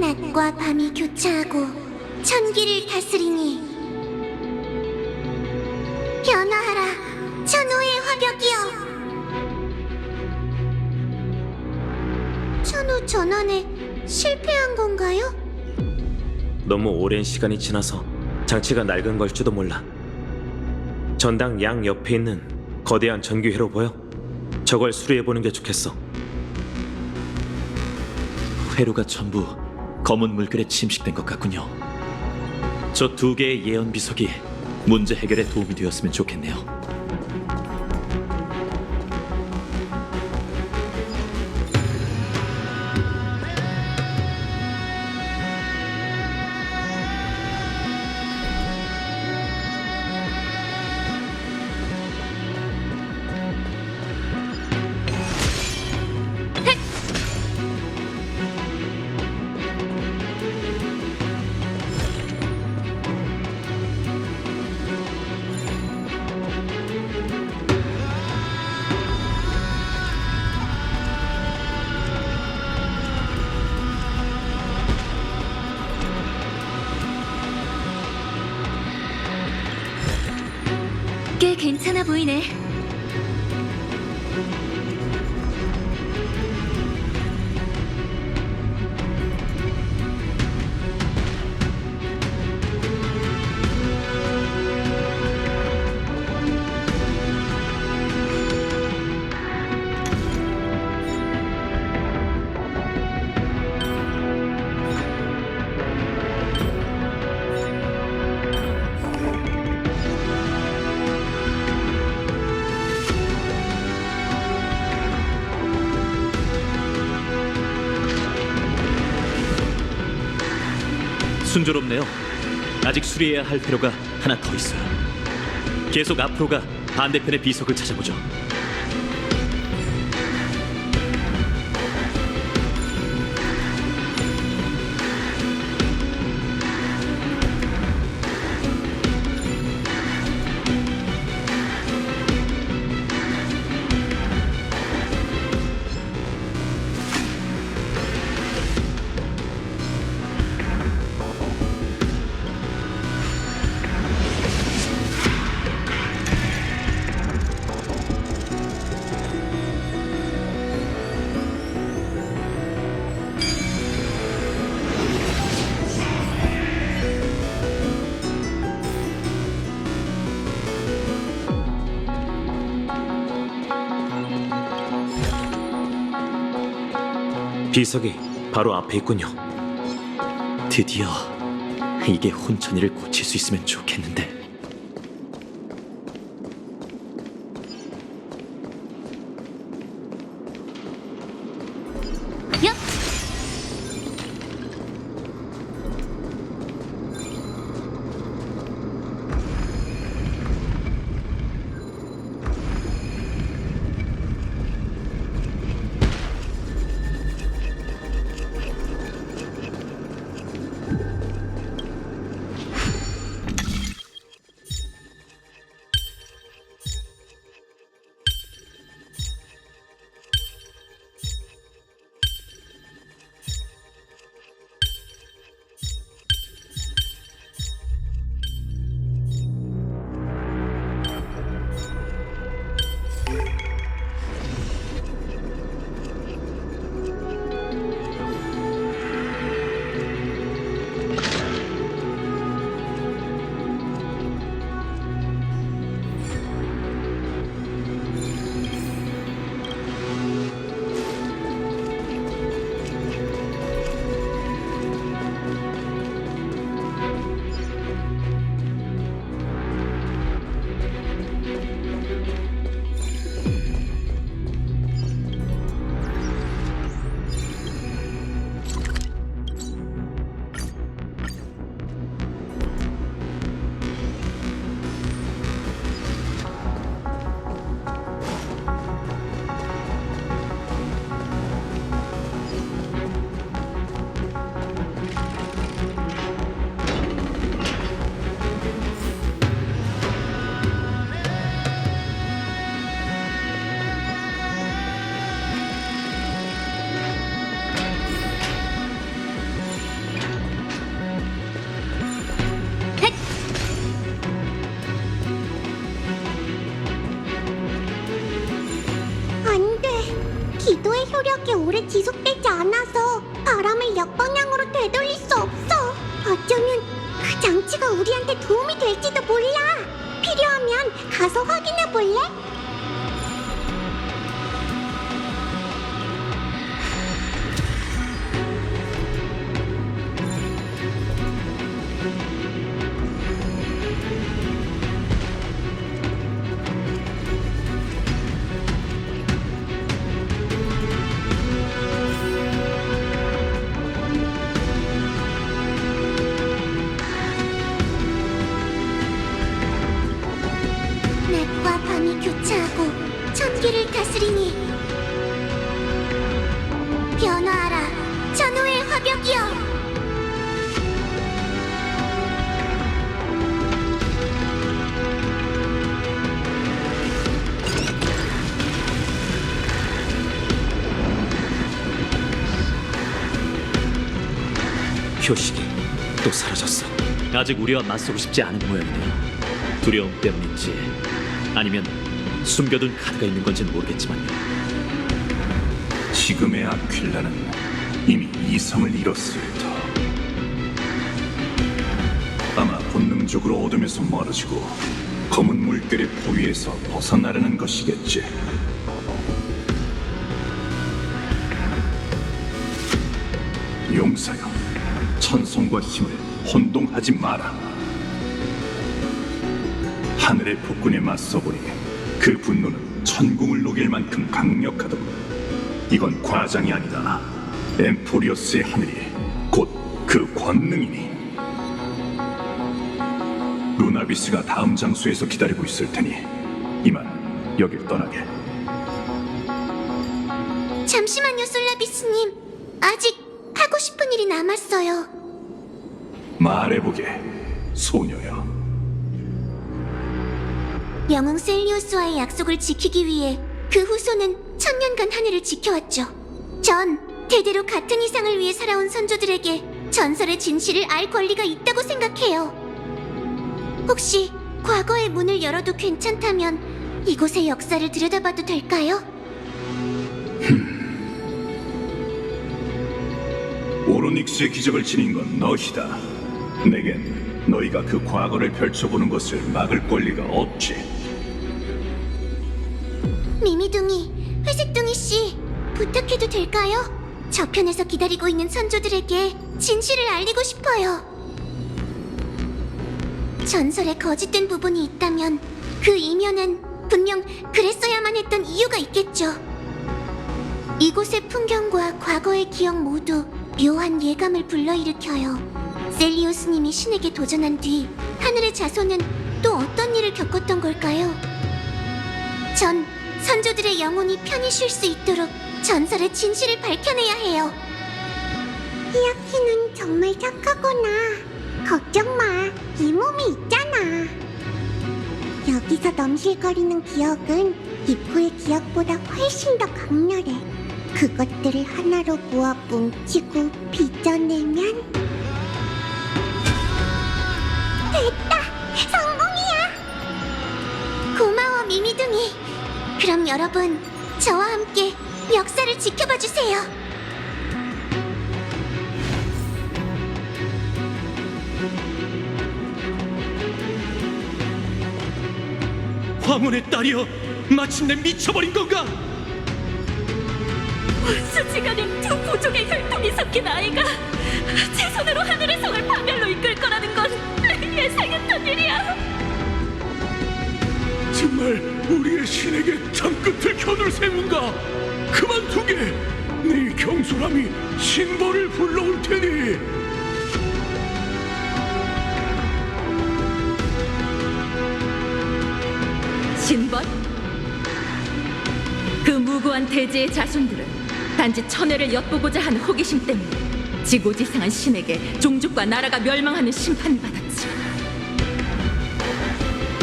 낮과 밤이 교차하고 천기를 다스리니 변화하라, 천호의 화벽이여. 천호 전환에 실패한 건가요? 너무 오랜 시간이 지나서 장치가 낡은 걸지도 몰라. 전당 양 옆에 있는 거대한 전기회로 보여? 저걸 수리해보는 게 좋겠어. 회로가 전부 검은 물결에 침식된 것 같군요. 저 두 개의 예언 비석이 문제 해결에 도움이 되었으면 좋겠네요. 꽤 괜찮아 보이네. 순조롭네요. 아직 수리해야 할 필요가 하나 더 있어요. 계속 앞으로 가 반대편의 비석을 찾아보죠. 비석이 바로 앞에 있군요. 드디어 이게 혼천이를 고칠 수 있으면 좋겠는데. 야! 안 돼. 기도의 효력이 오래 지속되지 않아서 바람을 역방향으로 되돌릴 수 없어. 어쩌면 그 장치가 우리한테 도움이 될지도 몰라. 필요하면 가서 확인해 볼래? 낮과 밤이 교차하고 천기를 다스리니 변화하라, 전우의 화벽이여. 표식이 또 사라졌어. 아직 우리와 맞서고 싶지 않은 모양이네요. 두려움 때문인지 아니면 숨겨둔 카드가 있는 건지는 모르겠지만요. 지금의 아퀼라는 이미 이성을 잃었을 터. 아마 본능적으로 어둠에서 멀어지고 검은 물결의 포위에서 벗어나려는 것이겠지. 용사여, 천성과 힘을 혼동하지 마라. 하늘의 폭군에 맞서보니 그 분노는 천궁을 녹일 만큼 강력하더군. 이건 과장이 아니다. 엠포리어스의 하늘이 곧 그 권능이니. 루나비스가 다음 장소에서 기다리고 있을 테니 이만 여길 떠나게. 잠시만요, 솔라비스님. 아직 하고 싶은 일이 남았어요. 말해보게, 소녀여. 영웅 셀리오스와의 약속을 지키기 위해 그 후손은 천년간 하늘을 지켜왔죠. 전 대대로 같은 이상을 위해 살아온 선조들에게 전설의 진실을 알 권리가 있다고 생각해요. 혹시 과거의 문을 열어도 괜찮다면 이곳의 역사를 들여다봐도 될까요? 오로닉스의 기적을 지닌 건 너희다. 내겐 너희가 그 과거를 펼쳐보는 것을 막을 권리가 없지. 미미둥이, 회색둥이 씨, 부탁해도 될까요? 저편에서 기다리고 있는 선조들에게 진실을 알리고 싶어요. 전설에 거짓된 부분이 있다면 그 이면엔 분명 그랬어야만 했던 이유가 있겠죠. 이곳의 풍경과 과거의 기억 모두 묘한 예감을 불러일으켜요. 셀리오스님이 신에게 도전한 뒤 하늘의 자손은 또 어떤 일을 겪었던 걸까요? 전 선조들의 영혼이 편히 쉴 수 있도록 전설의 진실을 밝혀내야 해요. 히야키는 정말 착하구나. 걱정 마. 이 몸이 있잖아. 여기서 넘실거리는 기억은 이프의 기억보다 훨씬 더 강렬해. 그것들을 하나로 모아 뭉치고 빚어내면 됐다! 성공이야! 고마워, 미미둥이. 그럼 여러분, 저와 함께 역사를 지켜봐 주세요. 황혼의 딸이여, 마침내 미쳐버린 건가? 수지간인 두 부족의 혈통이 섞인 아이가 제 손으로 하늘의 성을 파멸로 이끌 거라는 건 예상했던 일이야. 정말 우리의 신에게 창끝을 겨눌 셈인가? 그만두게! 네 경솔함이 신벌을 불러올 테니! 신벌? 그 무고한 대지의 자손들은 단지 천혜를 엿보고자 하는 호기심 때문에 지고지생한 신에게 종족과 나라가 멸망하는 심판을 받았지.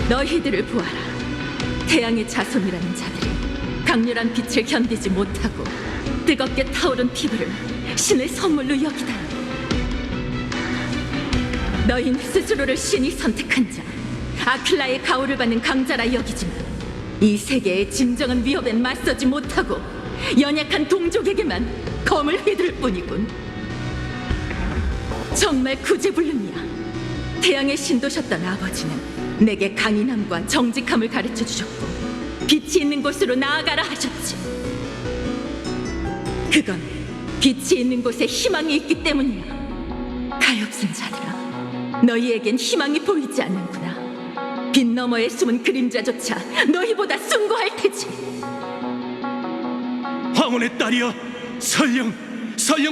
너희들을 보아라. 태양의 자손이라는 자들이 강렬한 빛을 견디지 못하고 뜨겁게 타오른 피부를 신의 선물로 여기다. 너희는 스스로를 신이 선택한 자, 아킬라의 가호를 받는 강자라 여기지만 이 세계의 진정한 위협엔 맞서지 못하고 연약한 동족에게만 검을 휘둘 뿐이군. 정말 구제불능이야. 태양의 신도셨던 아버지는 내게 강인함과 정직함을 가르쳐 주셨고 빛이 있는 곳으로 나아가라 하셨지. 그건 빛이 있는 곳에 희망이 있기 때문이야. 가엾은 자들아, 너희에겐 희망이 보이지 않는구나. 빛 너머에 숨은 그림자조차 너희보다 숭고할 테지. 황혼의 딸이여, 설령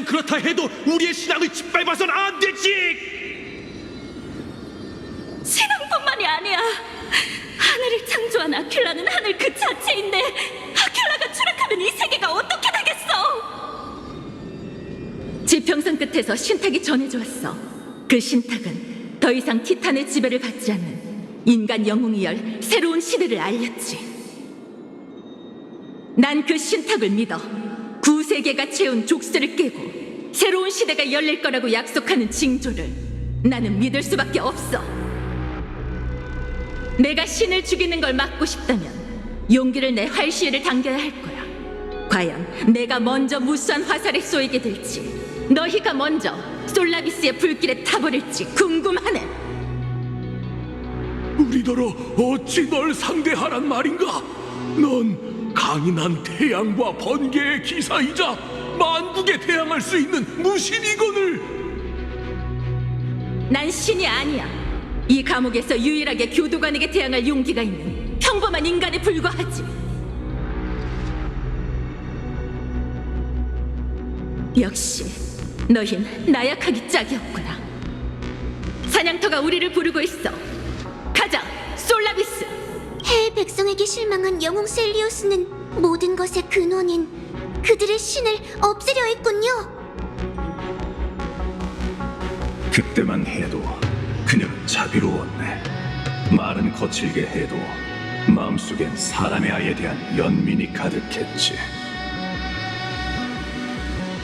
그렇다 해도 우리의 신앙을 짓밟아서는 안 되지! 신앙뿐만이 아니야. 하늘을 창조한 아킬라는 하늘 그 자체인데 아킬라가 추락하면 이 세계가 어떻게 되겠어? 지평선 끝에서 신탁이 전해져 왔어. 그 신탁은 더 이상 티탄의 지배를 받지 않는 인간 영웅이 열 새로운 시대를 알렸지. 난 그 신탁을 믿어. 구세계가 채운 족쇄를 깨고 새로운 시대가 열릴 거라고 약속하는 징조를 나는 믿을 수밖에 없어. 내가 신을 죽이는 걸 막고 싶다면 용기를 내 활시위를 당겨야 할 거야. 과연 내가 먼저 무수한 화살에 쏘이게 될지, 너희가 먼저 솔라비스의 불길에 타버릴지 궁금하네. 우리더러 어찌 널 상대하란 말인가? 넌 강인한 태양과 번개의 기사이자 만국에 대항할 수 있는 무신이거늘. 난 신이 아니야. 이 감옥에서 유일하게 교도관에게 대항할 용기가 있는 평범한 인간에 불과하지. 역시 너흰 나약하기 짝이었구나. 사냥터가 우리를 부르고 있어. 가자, 솔라비스. 해의 백성에게 실망한 영웅 셀리우스는 모든 것의 근원인 그들의 신을 없애려 했군요. 그때만 해도 그녀는 자비로웠네. 말은 거칠게 해도 마음속엔 사람의 아이에 대한 연민이 가득했지.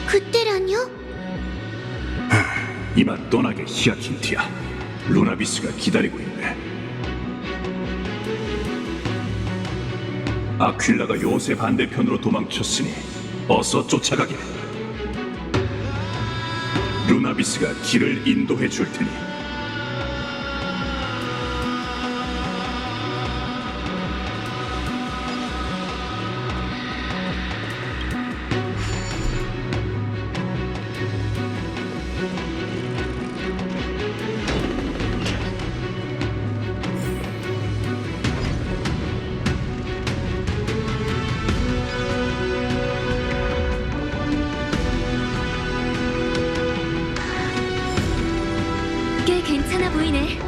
그때라뇨? 이만 떠나게 히아킨티야. 루나비스가 기다리고 있네. 아퀼라가 요새 반대편으로 도망쳤으니 어서 쫓아가게. 루나비스가 길을 인도해 줄 테니. 꽤 괜찮아 보이네.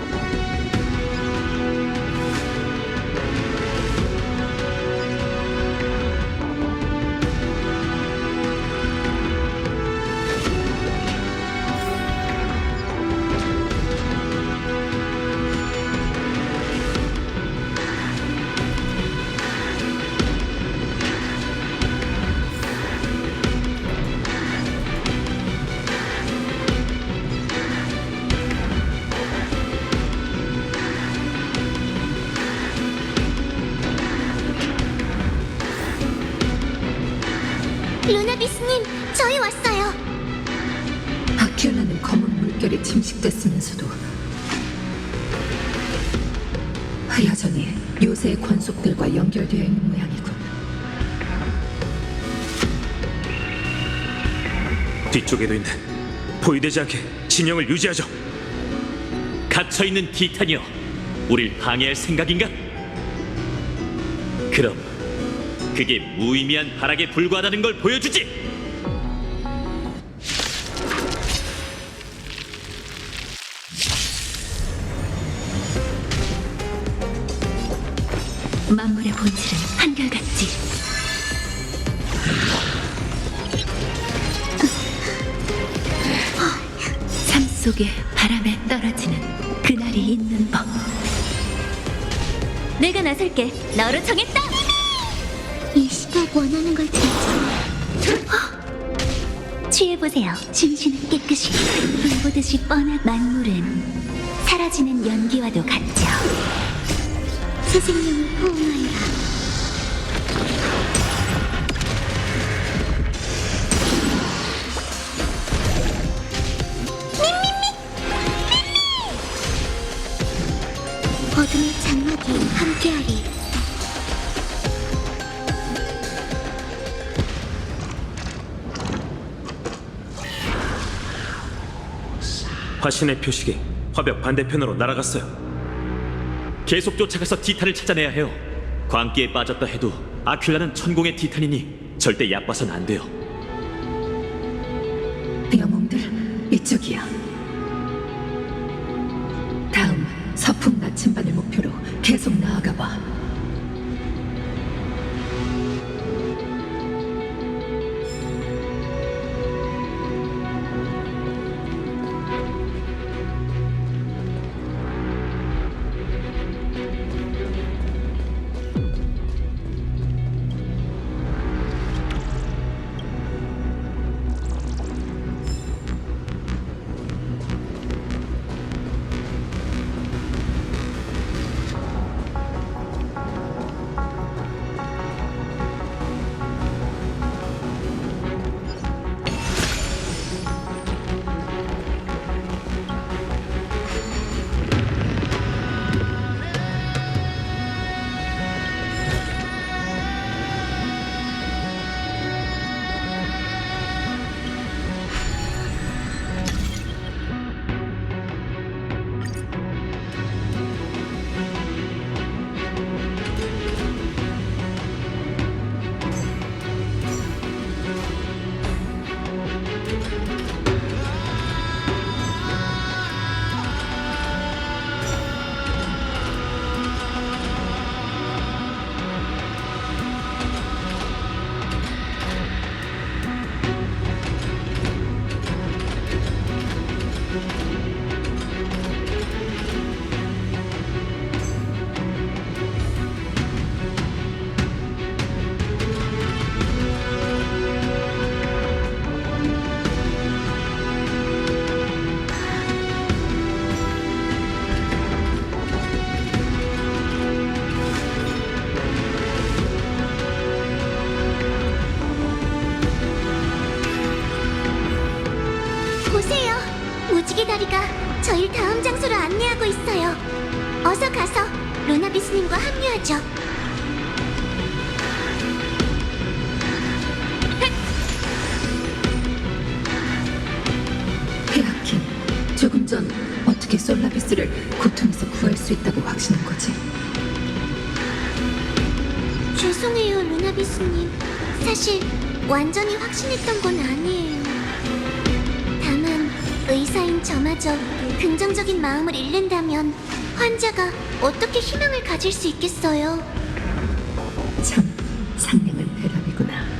루나비스님, 저희 왔어요. 아퀼라는 검은 물결에 침식됐으면서도 여전히 요새의 권속들과 연결되어 있는 모양이군. 뒤쪽에도 있네. 포위되지 않게 진영을 유지하죠. 갇혀있는 티탄이여, 우릴 방해할 생각인가? 그럼 그게 무의미한 발악에 불과하다는 걸 보여주지! 만물의 본질은 한결같지. 삶 속에 바람에 떨어지는 그날이 있는 법. 내가 나설게. 너로 정했다. 이 시각 원하는 걸 들죠. 취해보세요. 심신은 깨끗이 불보듯이 뻔한 만물은 사라지는 연기와도 같죠. 선생님을 포옹하여라. 어둠의 장막이 함께하리. 화신의 표식이 화벽 반대편으로 날아갔어요. 계속 쫓아가서 티탄을 찾아내야 해요. 광기에 빠졌다 해도 아퀼라는 천공의 티탄이니 절대 얕봐선 안 돼요. 영웅들, 이쪽이야. 다음 서풍 나침반을 목표로 계속 나아가봐. 어서 가서 루나비스님과 합류하죠. 헤아킨, 조금 전 어떻게 솔라비스를 고통에서 구할 수 있다고 확신한 거지? 죄송해요, 루나비스님. 사실 완전히 확신했던 건 아니에요. 다만 의사인 저마저 긍정적인 마음을 잃는다면 환자가 어떻게 희망을 가질 수 있겠어요? 참 상냥한 대답이구나.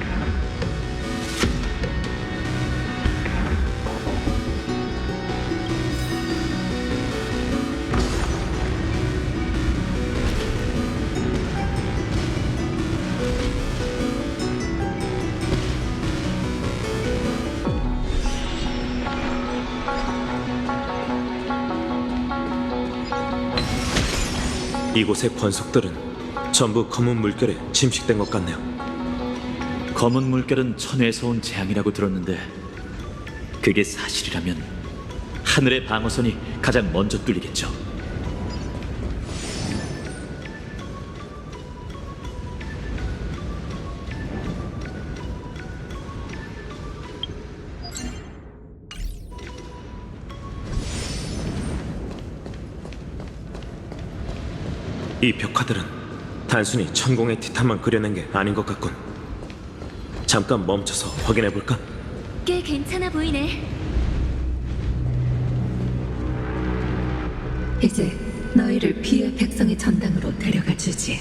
이곳의 권속들은 전부 검은 물결에 침식된 것 같네요. 검은 물결은 천외에서 온 재앙이라고 들었는데 그게 사실이라면 하늘의 방어선이 가장 먼저 뚫리겠죠. 이 벽화들은 단순히 천공의 티탄만 그려낸 게 아닌 것 같군. 잠깐 멈춰서 확인해 볼까? 꽤 괜찮아 보이네. 이제 너희를 비의 백성의 전당으로 데려가 주지.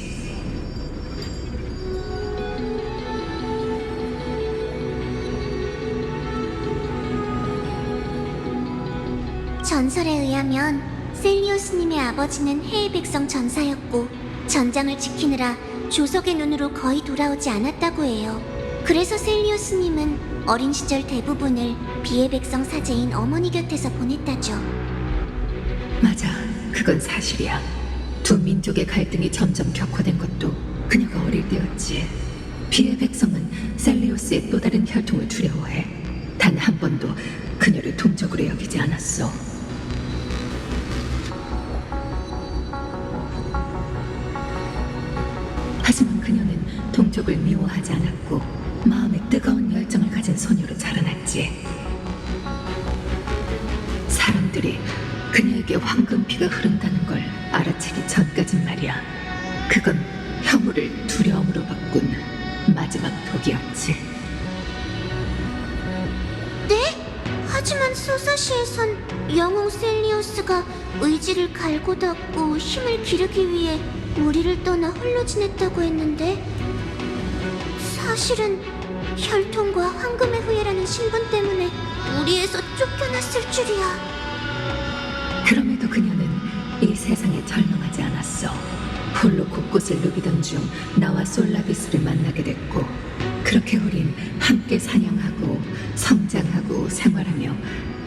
전설에 의하면 셀리오스님의 아버지는 해의 백성 전사였고 전장을 지키느라 조석의 눈으로 거의 돌아오지 않았다고 해요. 그래서 셀리오스님은 어린 시절 대부분을 비의 백성 사제인 어머니 곁에서 보냈다죠. 맞아, 그건 사실이야. 두 민족의 갈등이 점점 격화된 것도 그녀가 어릴 때였지. 비의 백성은 셀리오스의 또 다른 혈통을 두려워해. 단 한 번도 그녀를 동족으로 여기지 않았어. 하지만 그녀는 동족을 미워하지 않았고 마음에 뜨거운 열정을 가진 소녀로 자라났지. 사람들이 그녀에게 황금피가 흐른다는 걸 알아채기 전까진 말이야. 그건 혐오를 두려움으로 바꾼 마지막 독이었지. 네? 하지만 소사시에선 영웅 셀리오스가 의지를 갈고 닦고 힘을 기르기 위해 우리를 떠나 홀로 지냈다고 했는데 사실은 혈통과 황금의 후예라는 신분 때문에 우리에서 쫓겨났을 줄이야. 그럼에도 그녀는 이 세상에 절망하지 않았어. 홀로 곳곳을 누비던 중 나와 솔라비스를 만나게 됐고 그렇게 우린 함께 사냥하고 성장하고 생활하며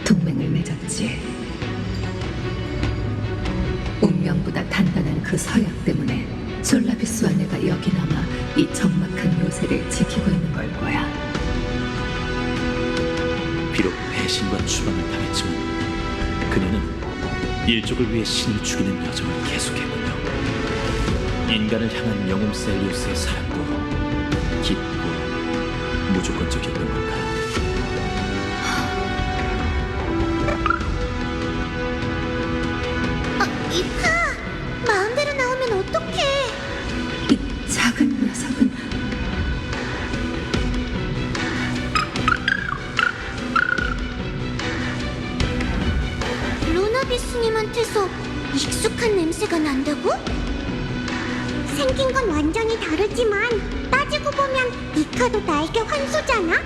동맹을 맺었지. 운명보다 단단한 그 서약 때문에 솔라비스와 내가 여기 남아 이 적막한 요새를 지키고 있는 걸 거야. 비록 배신과 추방을 당했지만 그녀는 일족을 위해 신을 죽이는 여정을 계속했군요. 인간을 향한 영웅 셀리우스의 사랑도 깊고 무조건적이었던 걸까요? 이카! 마음대로 나오면 어떡해! 이 작은 녀석은 루나비스님한테서 익숙한 냄새가 난다고? 생긴 건 완전히 다르지만 따지고 보면 니카도 나에게 환수잖아?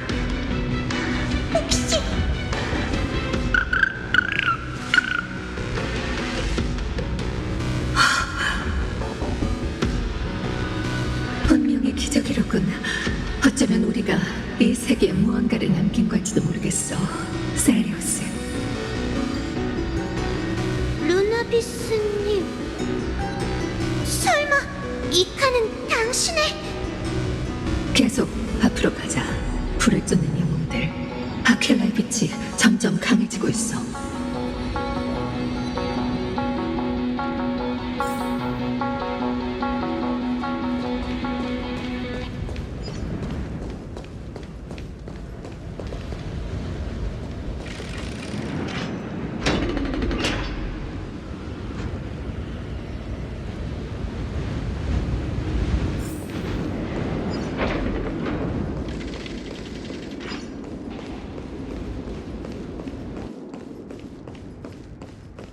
혹시 분명히 기적이로군. 어쩌면 우리가 이 세계에 무언가를 남긴 걸지도 모르겠어. 세리우스. 루나비스님, 설마 이카는 당신의... 계속 앞으로 가자. 불을 쫓는 영웅들. 아킬라의 빛이 점점 강해지고 있어.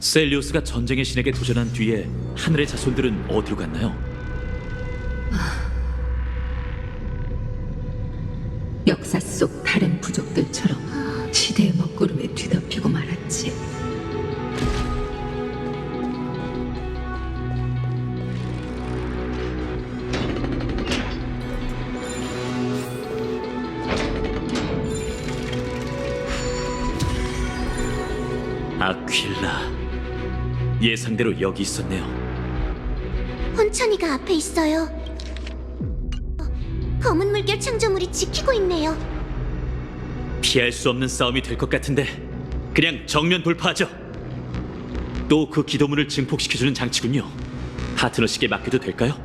셀리오스가 전쟁의 신에게 도전한 뒤에 하늘의 자손들은 어디로 갔나요? 역사 속 다른 부족들처럼 시대의 먹구름에 뒤덮이고 말았지. 아퀴라, 예상대로 여기 있었네요. 혼천이가 앞에 있어요. 검은 물결 창조물이 지키고 있네요. 피할 수 없는 싸움이 될 것 같은데 그냥 정면 돌파하죠. 또 그 기도문을 증폭시켜주는 장치군요. 하트너 씨께 맡겨도 될까요?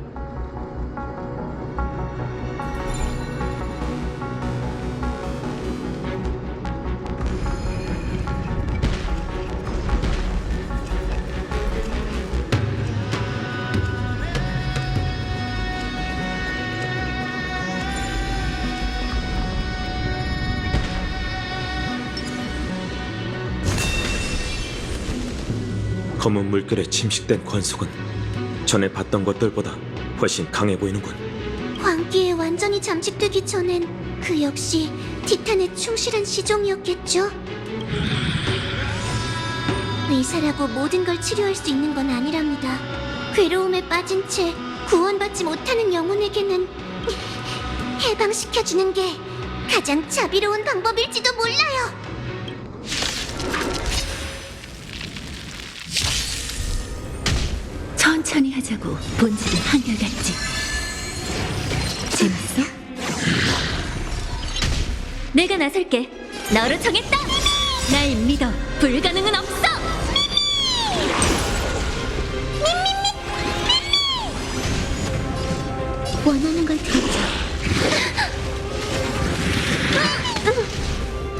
검은 물결에 침식된 권속은 전에 봤던 것들보다 훨씬 강해 보이는군. 광기에 완전히 잠식되기 전엔 그 역시 티탄의 충실한 시종이었겠죠? 의사라고 모든 걸 치료할 수 있는 건 아니랍니다. 괴로움에 빠진 채 구원받지 못하는 영혼에게는 해방시켜주는 게 가장 자비로운 방법일지도 몰라요. 천천히 하자고. 본질은 한결같지. 재밌어? 내가 나설게. 너로 정했다. 날 믿어. 불가능은 없어. 원하는 걸 드리죠.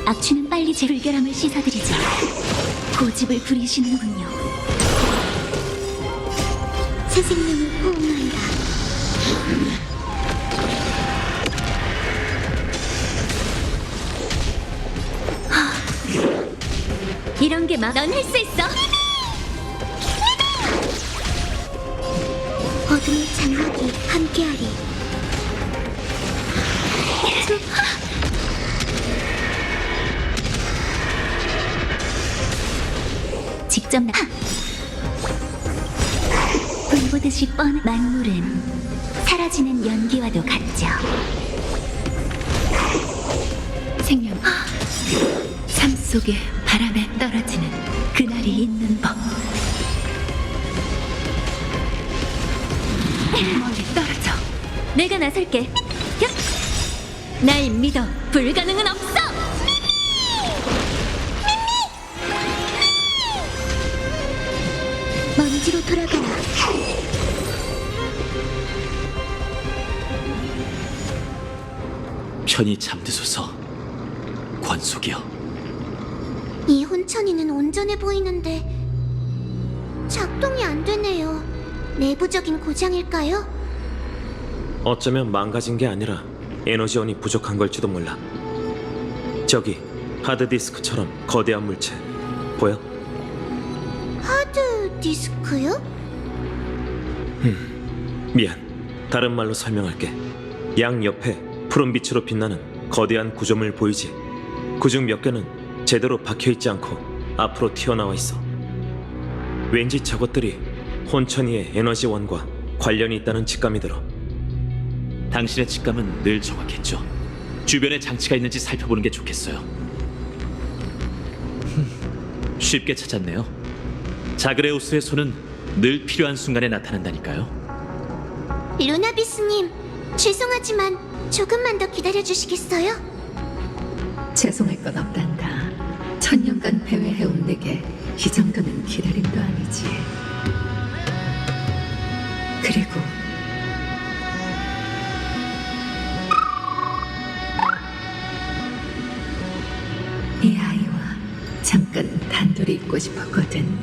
악취는 빨리 제 불결함을 씻어드리죠. 고집을 부리시는군요. 새 생명을 포옹한다. 이런 게 막 넌 할 수 있어. 어둠의 장막이 함께하리. 직접 나 불보듯이 뻔한 만물은 사라지는 연기와도 같죠. 생명. 삶 속에 바람에 떨어지는 그날이 있는 법. 멀리 떨어져. 내가 나설게. 야! 날 믿어. 불가능은 없어. 먼지로 돌아가라. 편히 잠드소서. 권속이여. 이 혼천이는 온전해 보이는데 작동이 안 되네요. 내부적인 고장일까요? 어쩌면 망가진 게 아니라 에너지원이 부족한 걸지도 몰라. 저기 하드디스크처럼 거대한 물체 보여? 하드 디스크요? 미안. 다른 말로 설명할게. 양 옆에 푸른빛으로 빛나는 거대한 구조물 보이지? 그중 몇 개는 제대로 박혀있지 않고 앞으로 튀어나와 있어. 왠지 저것들이 혼천이의 에너지원과 관련이 있다는 직감이 들어. 당신의 직감은 늘 정확했죠. 주변에 장치가 있는지 살펴보는 게 좋겠어요. 쉽게 찾았네요. 자그레우스의 손은 늘 필요한 순간에 나타난다니까요. 루나비스님, 죄송하지만 조금만 더 기다려주시겠어요? 죄송할 건 없단다. 천년간 배회해온 내게 이 정도는 기다림도 아니지. 그리고 이 아이와 잠깐 단둘이 있고 싶었거든.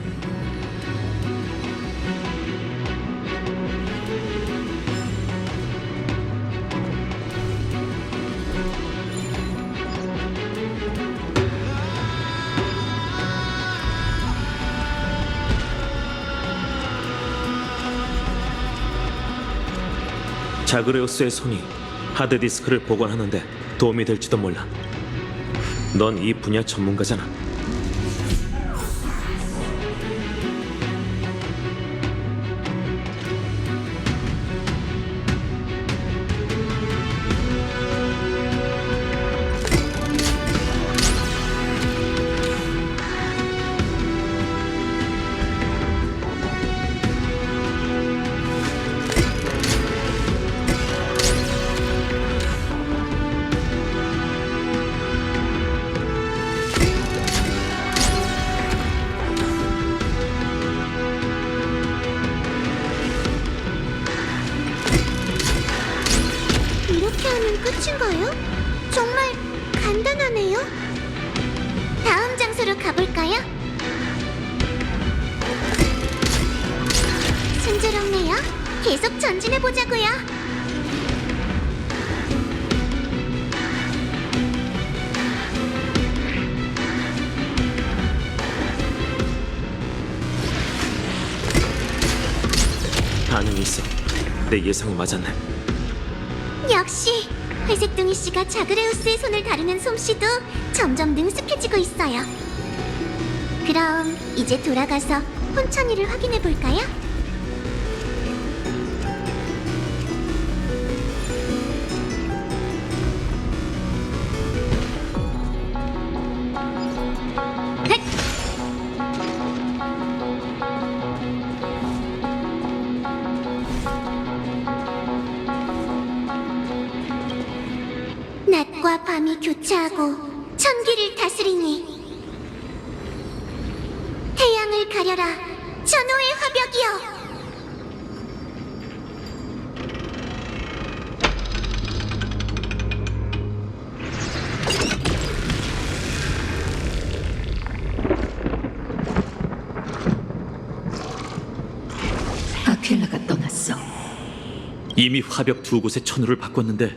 자그레우스의 손이 하드디스크를 복원하는데 도움이 될지도 몰라. 넌 이 분야 전문가잖아. 이렇게 하면 끝인가요? 정말 간단하네요. 다음 장소로 가볼까요? 순조롭네요. 계속 전진해보자고요. 반응이 있어. 내 예상이 맞았네. 역시 회색둥이 씨가 자그레우스의 손을 다루는 솜씨도 점점 능숙해지고 있어요. 그럼 이제 돌아가서 혼천이를 확인해 볼까요? 낮과 밤이 교차하고 천기를 다스리니 태양을 가려라 전호의 화벽이여. 아퀴라가 떠났어. 이미 화벽 두 곳의 천우를 바꿨는데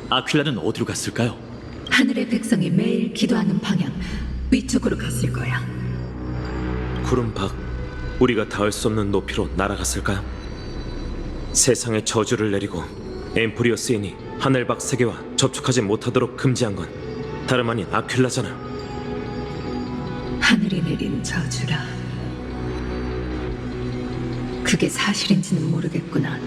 아퀴라는 어디로 갔을까요? 하늘의 백성이 매일 기도하는 방향 위쪽으로 갔을 거야. 구름 밖, 우리가 닿을 수 없는 높이로 날아갔을까요? 세상에 저주를 내리고 엠프리오스인이 하늘 밖 세계와 접촉하지 못하도록 금지한 건 다름 아닌 아퀴라잖아. 하늘이 내린 저주라. 그게 사실인지는 모르겠구나.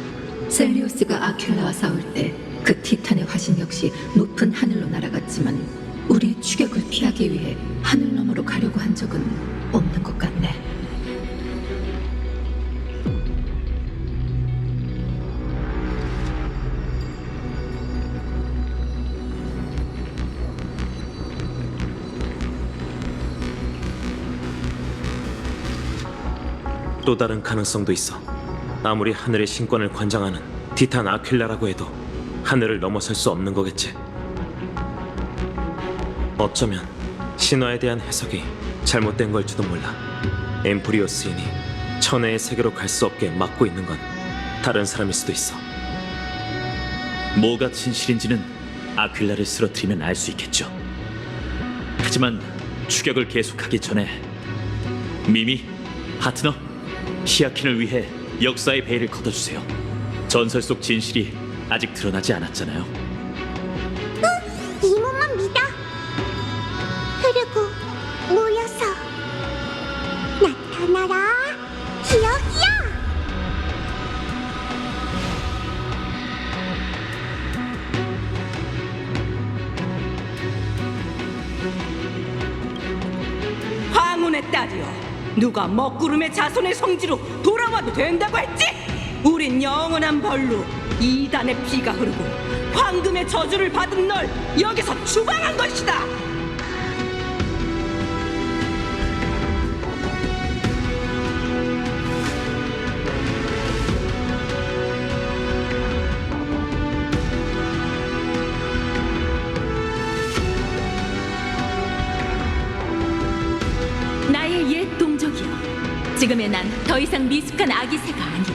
셀리우스가 아퀴라와 싸울 때 그 티탄의 화신 역시 높은 하늘로 날아갔지만 우리의 추격을 피하기 위해 하늘 너머로 가려고 한 적은 없는 것 같네. 또 다른 가능성도 있어. 아무리 하늘의 신권을 관장하는 티탄 아퀴라라고 해도 하늘을 넘어설 수 없는 거겠지. 어쩌면 신화에 대한 해석이 잘못된 걸지도 몰라. 엠프리오스인이 천혜의 세계로 갈 수 없게 막고 있는 건 다른 사람일 수도 있어. 뭐가 진실인지는 아퀴라를 쓰러뜨리면 알 수 있겠죠. 하지만 추격을 계속하기 전에 미미, 하트너, 히아킨을 위해 역사의 베일을 걷어주세요. 전설 속 진실이 아직 드러나지 않았잖아요. 이 몸만 믿어. 그리고 모여서 나타나라, 기억이야. 황혼의 딸이여, 누가 먹구름의 자손의 성지로 돌아와도 된다고 했지? 우린 영원한 벌로 이단의 피가 흐르고 황금의 저주를 받은 널 여기서 추방한 것이다. 나의 옛 동족이여, 지금의 난 더 이상 미숙한 아기 새가 아니다.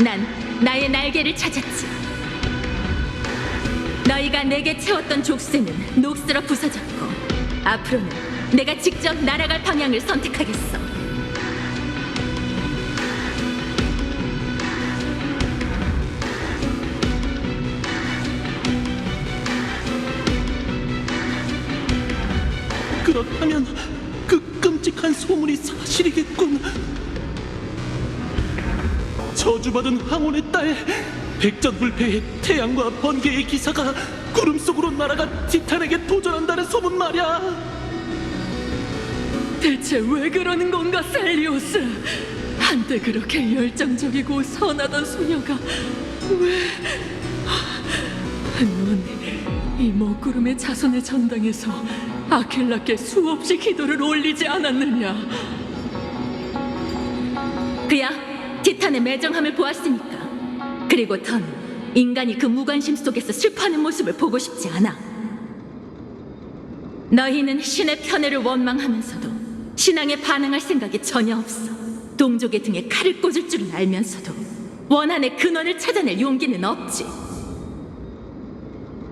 난 나의 날개를 찾았지. 너희가 내게 채웠던 족쇄는 녹슬어 부서졌고 앞으로는 내가 직접 날아갈 방향을 선택하겠어. 그렇다면 그 끔찍한 소문이 사실이겠군. 저주받은 황혼의 딸 백전불패의 태양과 번개의 기사가 구름 속으로 날아가 티탄에게 도전한다는 소문 말이야. 대체 왜 그러는 건가, 셀리오스? 한때 그렇게 열정적이고 선하던 소녀가 왜... 넌 이 먹구름의 자손의 전당에서 아킬라께 수없이 기도를 올리지 않았느냐? 그야 티탄의 매정함을 보았으니까. 그리고 넌 인간이 그 무관심 속에서 슬퍼하는 모습을 보고 싶지 않아. 너희는 신의 편애를 원망하면서도 신앙에 반응할 생각이 전혀 없어. 동족의 등에 칼을 꽂을 줄은 알면서도 원한의 근원을 찾아낼 용기는 없지.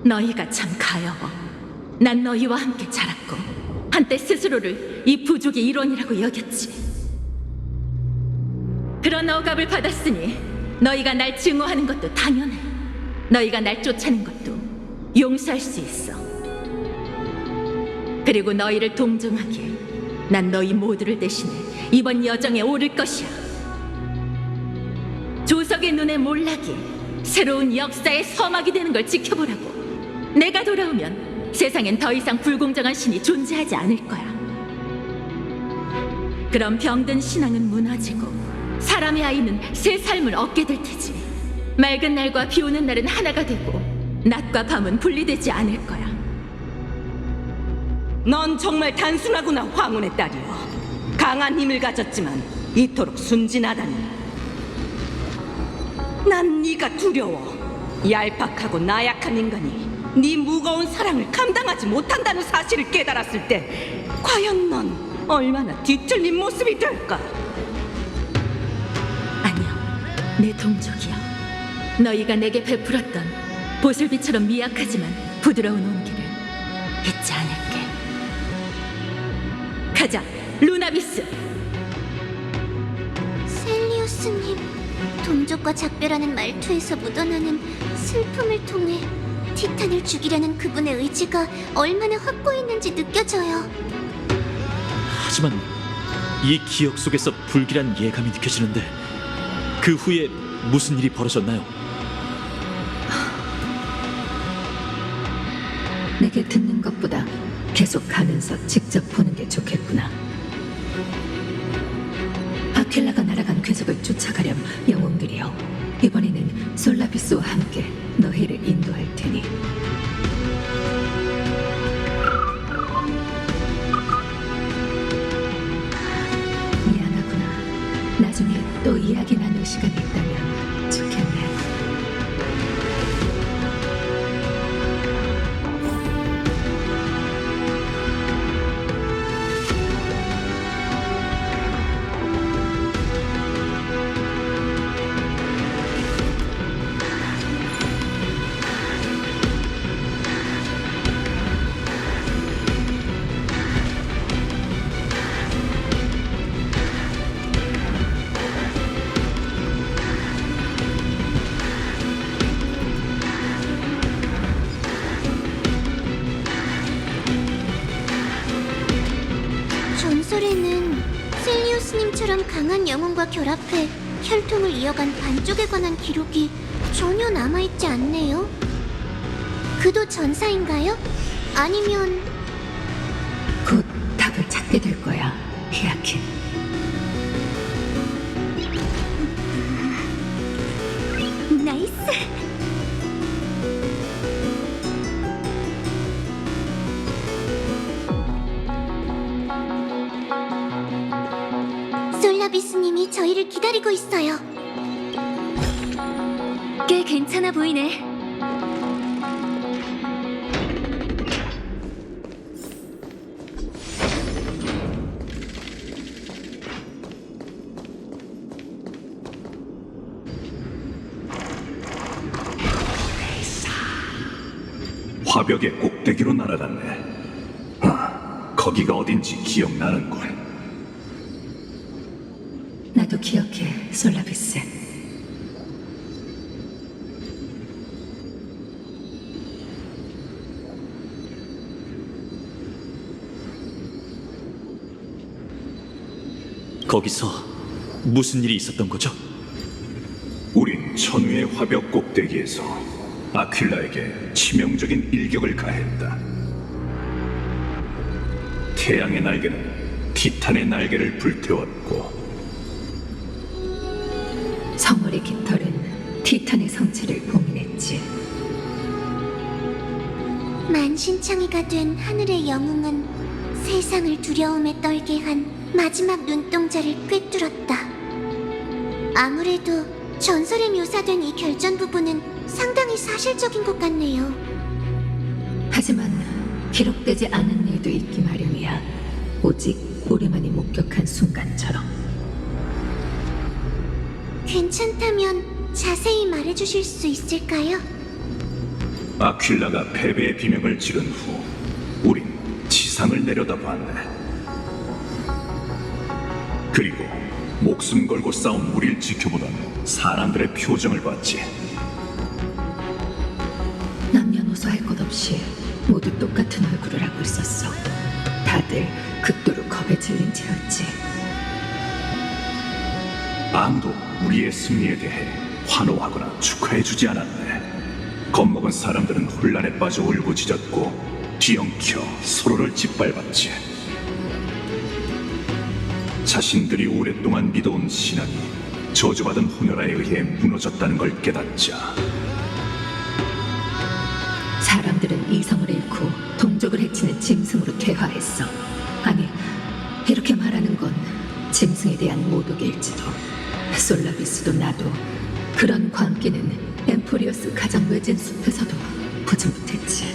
너희가 참 가여워. 난 너희와 함께 자랐고 한때 스스로를 이 부족의 일원이라고 여겼지. 그런 억압을 받았으니 너희가 날 증오하는 것도 당연해. 너희가 날 쫓아낸 것도 용서할 수 있어. 그리고 너희를 동정하기에 난 너희 모두를 대신해 이번 여정에 오를 것이야. 조석의 눈에 몰락이 새로운 역사의 서막이 되는 걸 지켜보라고. 내가 돌아오면 세상엔 더 이상 불공정한 신이 존재하지 않을 거야. 그럼 병든 신앙은 무너지고 사람의 아이는 새 삶을 얻게 될 테지. 맑은 날과 비 오는 날은 하나가 되고 낮과 밤은 분리되지 않을 거야. 넌 정말 단순하구나, 황혼의 딸이여. 강한 힘을 가졌지만 이토록 순진하다니. 난 네가 두려워. 얄팍하고 나약한 인간이 네 무거운 사랑을 감당하지 못한다는 사실을 깨달았을 때 과연 넌 얼마나 뒤틀린 모습이 될까? 아니야, 내 동족이여. 너희가 내게 베풀었던 보슬비처럼 미약하지만 부드러운 온기를 잊지 않을게. 가자, 루나비스. 셀리우스님, 동족과 작별하는 말투에서 묻어나는 슬픔을 통해 티탄을 죽이려는 그분의 의지가 얼마나 확고했는지 느껴져요. 하지만 이 기억 속에서 불길한 예감이 느껴지는데 그 후에 무슨 일이 벌어졌나요? 내게 듣는 것보다 계속 가면서 직접 보는 게 좋겠구나. 아킬라가 날아간 궤적을 쫓아가렴, 영웅들이여. 이번에는 솔라비스와 함께 너희를 인도할 테니. 미안하구나. 나중에 또 이야기 나눌 시간이 있다면 좋겠네. 전설에는 셀리우스님처럼 강한 영혼과 결합해 혈통을 이어간 반쪽에 관한 기록이 전혀 남아있지 않네요. 그도 전사인가요? 아니면... 곧 답을 찾게 될 거야, 히아킨. 나이스! 솔라비스님이 저희를 기다리고 있어요. 꽤 괜찮아 보이네. 화벽의 꼭대기로 날아갔네. 아, 거기가 어딘지 기억나는군. 나도 기억해, 솔라비스. 거기서 무슨 일이 있었던 거죠? 우린 천우의 화벽 꼭대기에서 아퀼라에게 치명적인 일격을 가했다. 태양의 날개는 티탄의 날개를 불태웠고 성월의 깃털은 티탄의 성체를 봉인했지. 만신창이가 된 하늘의 영웅은 세상을 두려움에 떨게 한 마지막 눈동자를 꿰뚫었다. 아무래도 전설에 묘사된 이 결전 부분은 상당히 사실적인 것 같네요. 하지만 기록되지 않은 일도 있기 마련이야. 오직 우리만이 목격한 순간처럼. 괜찮다면 자세히 말해주실 수 있을까요? 아퀼라가 패배의 비명을 지른 후 우린 지상을 내려다봤네. 그리고 목숨 걸고 싸운 우리를 지켜보던 사람들의 표정을 봤지. 남녀노소 할 것 없이 모두 똑같은 얼굴을 하고 있었어. 다들 극도로 겁에 질린 채였지. 아무도 우리의 승리에 대해 환호하거나 축하해주지 않았네. 겁먹은 사람들은 혼란에 빠져 울부짖었고 뒤엉켜 서로를 짓밟았지. 자신들이 오랫동안 믿어온 신앙이 저주받은 혼혈아에 의해 무너졌다는 걸 깨닫자 사람들은 이성을 잃고 동족을 해치는 짐승으로 퇴화했어. 아니, 이렇게 말하는 건 짐승에 대한 모독일지도. 솔라비스도 나도 그런 광기는 엠포리어스 가장 외진 숲에서도 보지 못했지.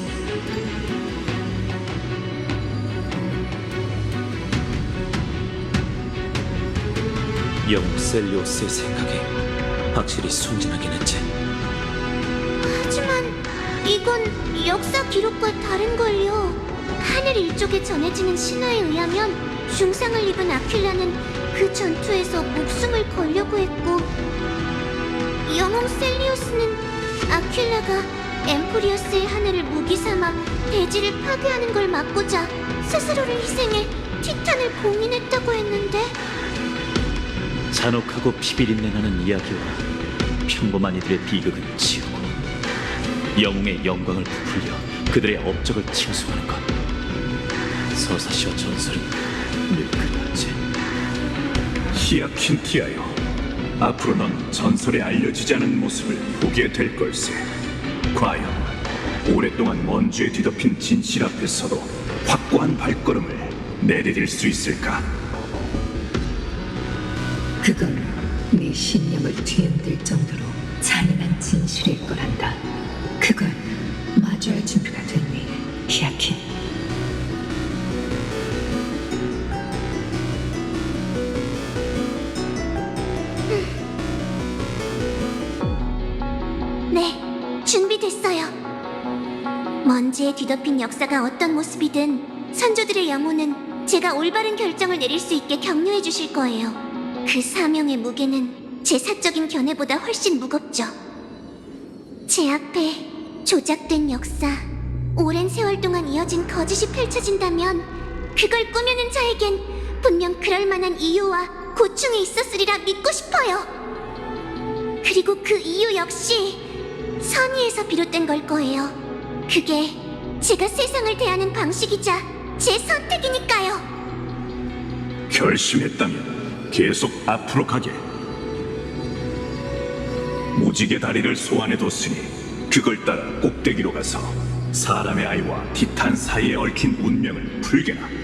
영웅 셀리오스의 생각이 확실히 순진하긴 했지. 하지만 이건 역사 기록과 다른걸요. 하늘 일족에 전해지는 신화에 의하면 중상을 입은 아퀼라는 그 전투에서 목숨을 걸려고 했고, 영웅 셀리오스는 아퀼라가 엠포리어스의 하늘을 무기 삼아 대지를 파괴하는 걸 막고자 스스로를 희생해 티탄을 봉인했다고 했는데. 잔혹하고 피비린내 나는 이야기와 평범한 이들의 비극은 지우고 영웅의 영광을 부풀려 그들의 업적을 칭송하는 것. 서사시와 전설은 늘 그렇지. 히아킨티아여, 앞으로 넌 전설에 알려지지 않은 모습을 보게 될 걸세. 과연 오랫동안 먼지에 뒤덮인 진실 앞에서도 확고한 발걸음을 내디딜 수 있을까? 그건 네 신념을 뒤흔들 정도로 잔인한 진실일 거란다. 그걸 마주할 준비가 됐니, 히아킨? 네, 준비됐어요. 먼지에 뒤덮인 역사가 어떤 모습이든 선조들의 영혼은 제가 올바른 결정을 내릴 수 있게 격려해 주실 거예요. 그 사명의 무게는 제 사적인 견해보다 훨씬 무겁죠. 제 앞에 조작된 역사, 오랜 세월 동안 이어진 거짓이 펼쳐진다면 그걸 꾸며낸 자에겐 분명 그럴 만한 이유와 고충이 있었으리라 믿고 싶어요. 그리고 그 이유 역시 선의에서 비롯된 걸 거예요. 그게 제가 세상을 대하는 방식이자 제 선택이니까요. 결심했다면 계속 앞으로 가게. 무지개 다리를 소환해뒀으니 그걸 따라 꼭대기로 가서 사람의 아이와 티탄 사이에 얽힌 운명을 풀게나.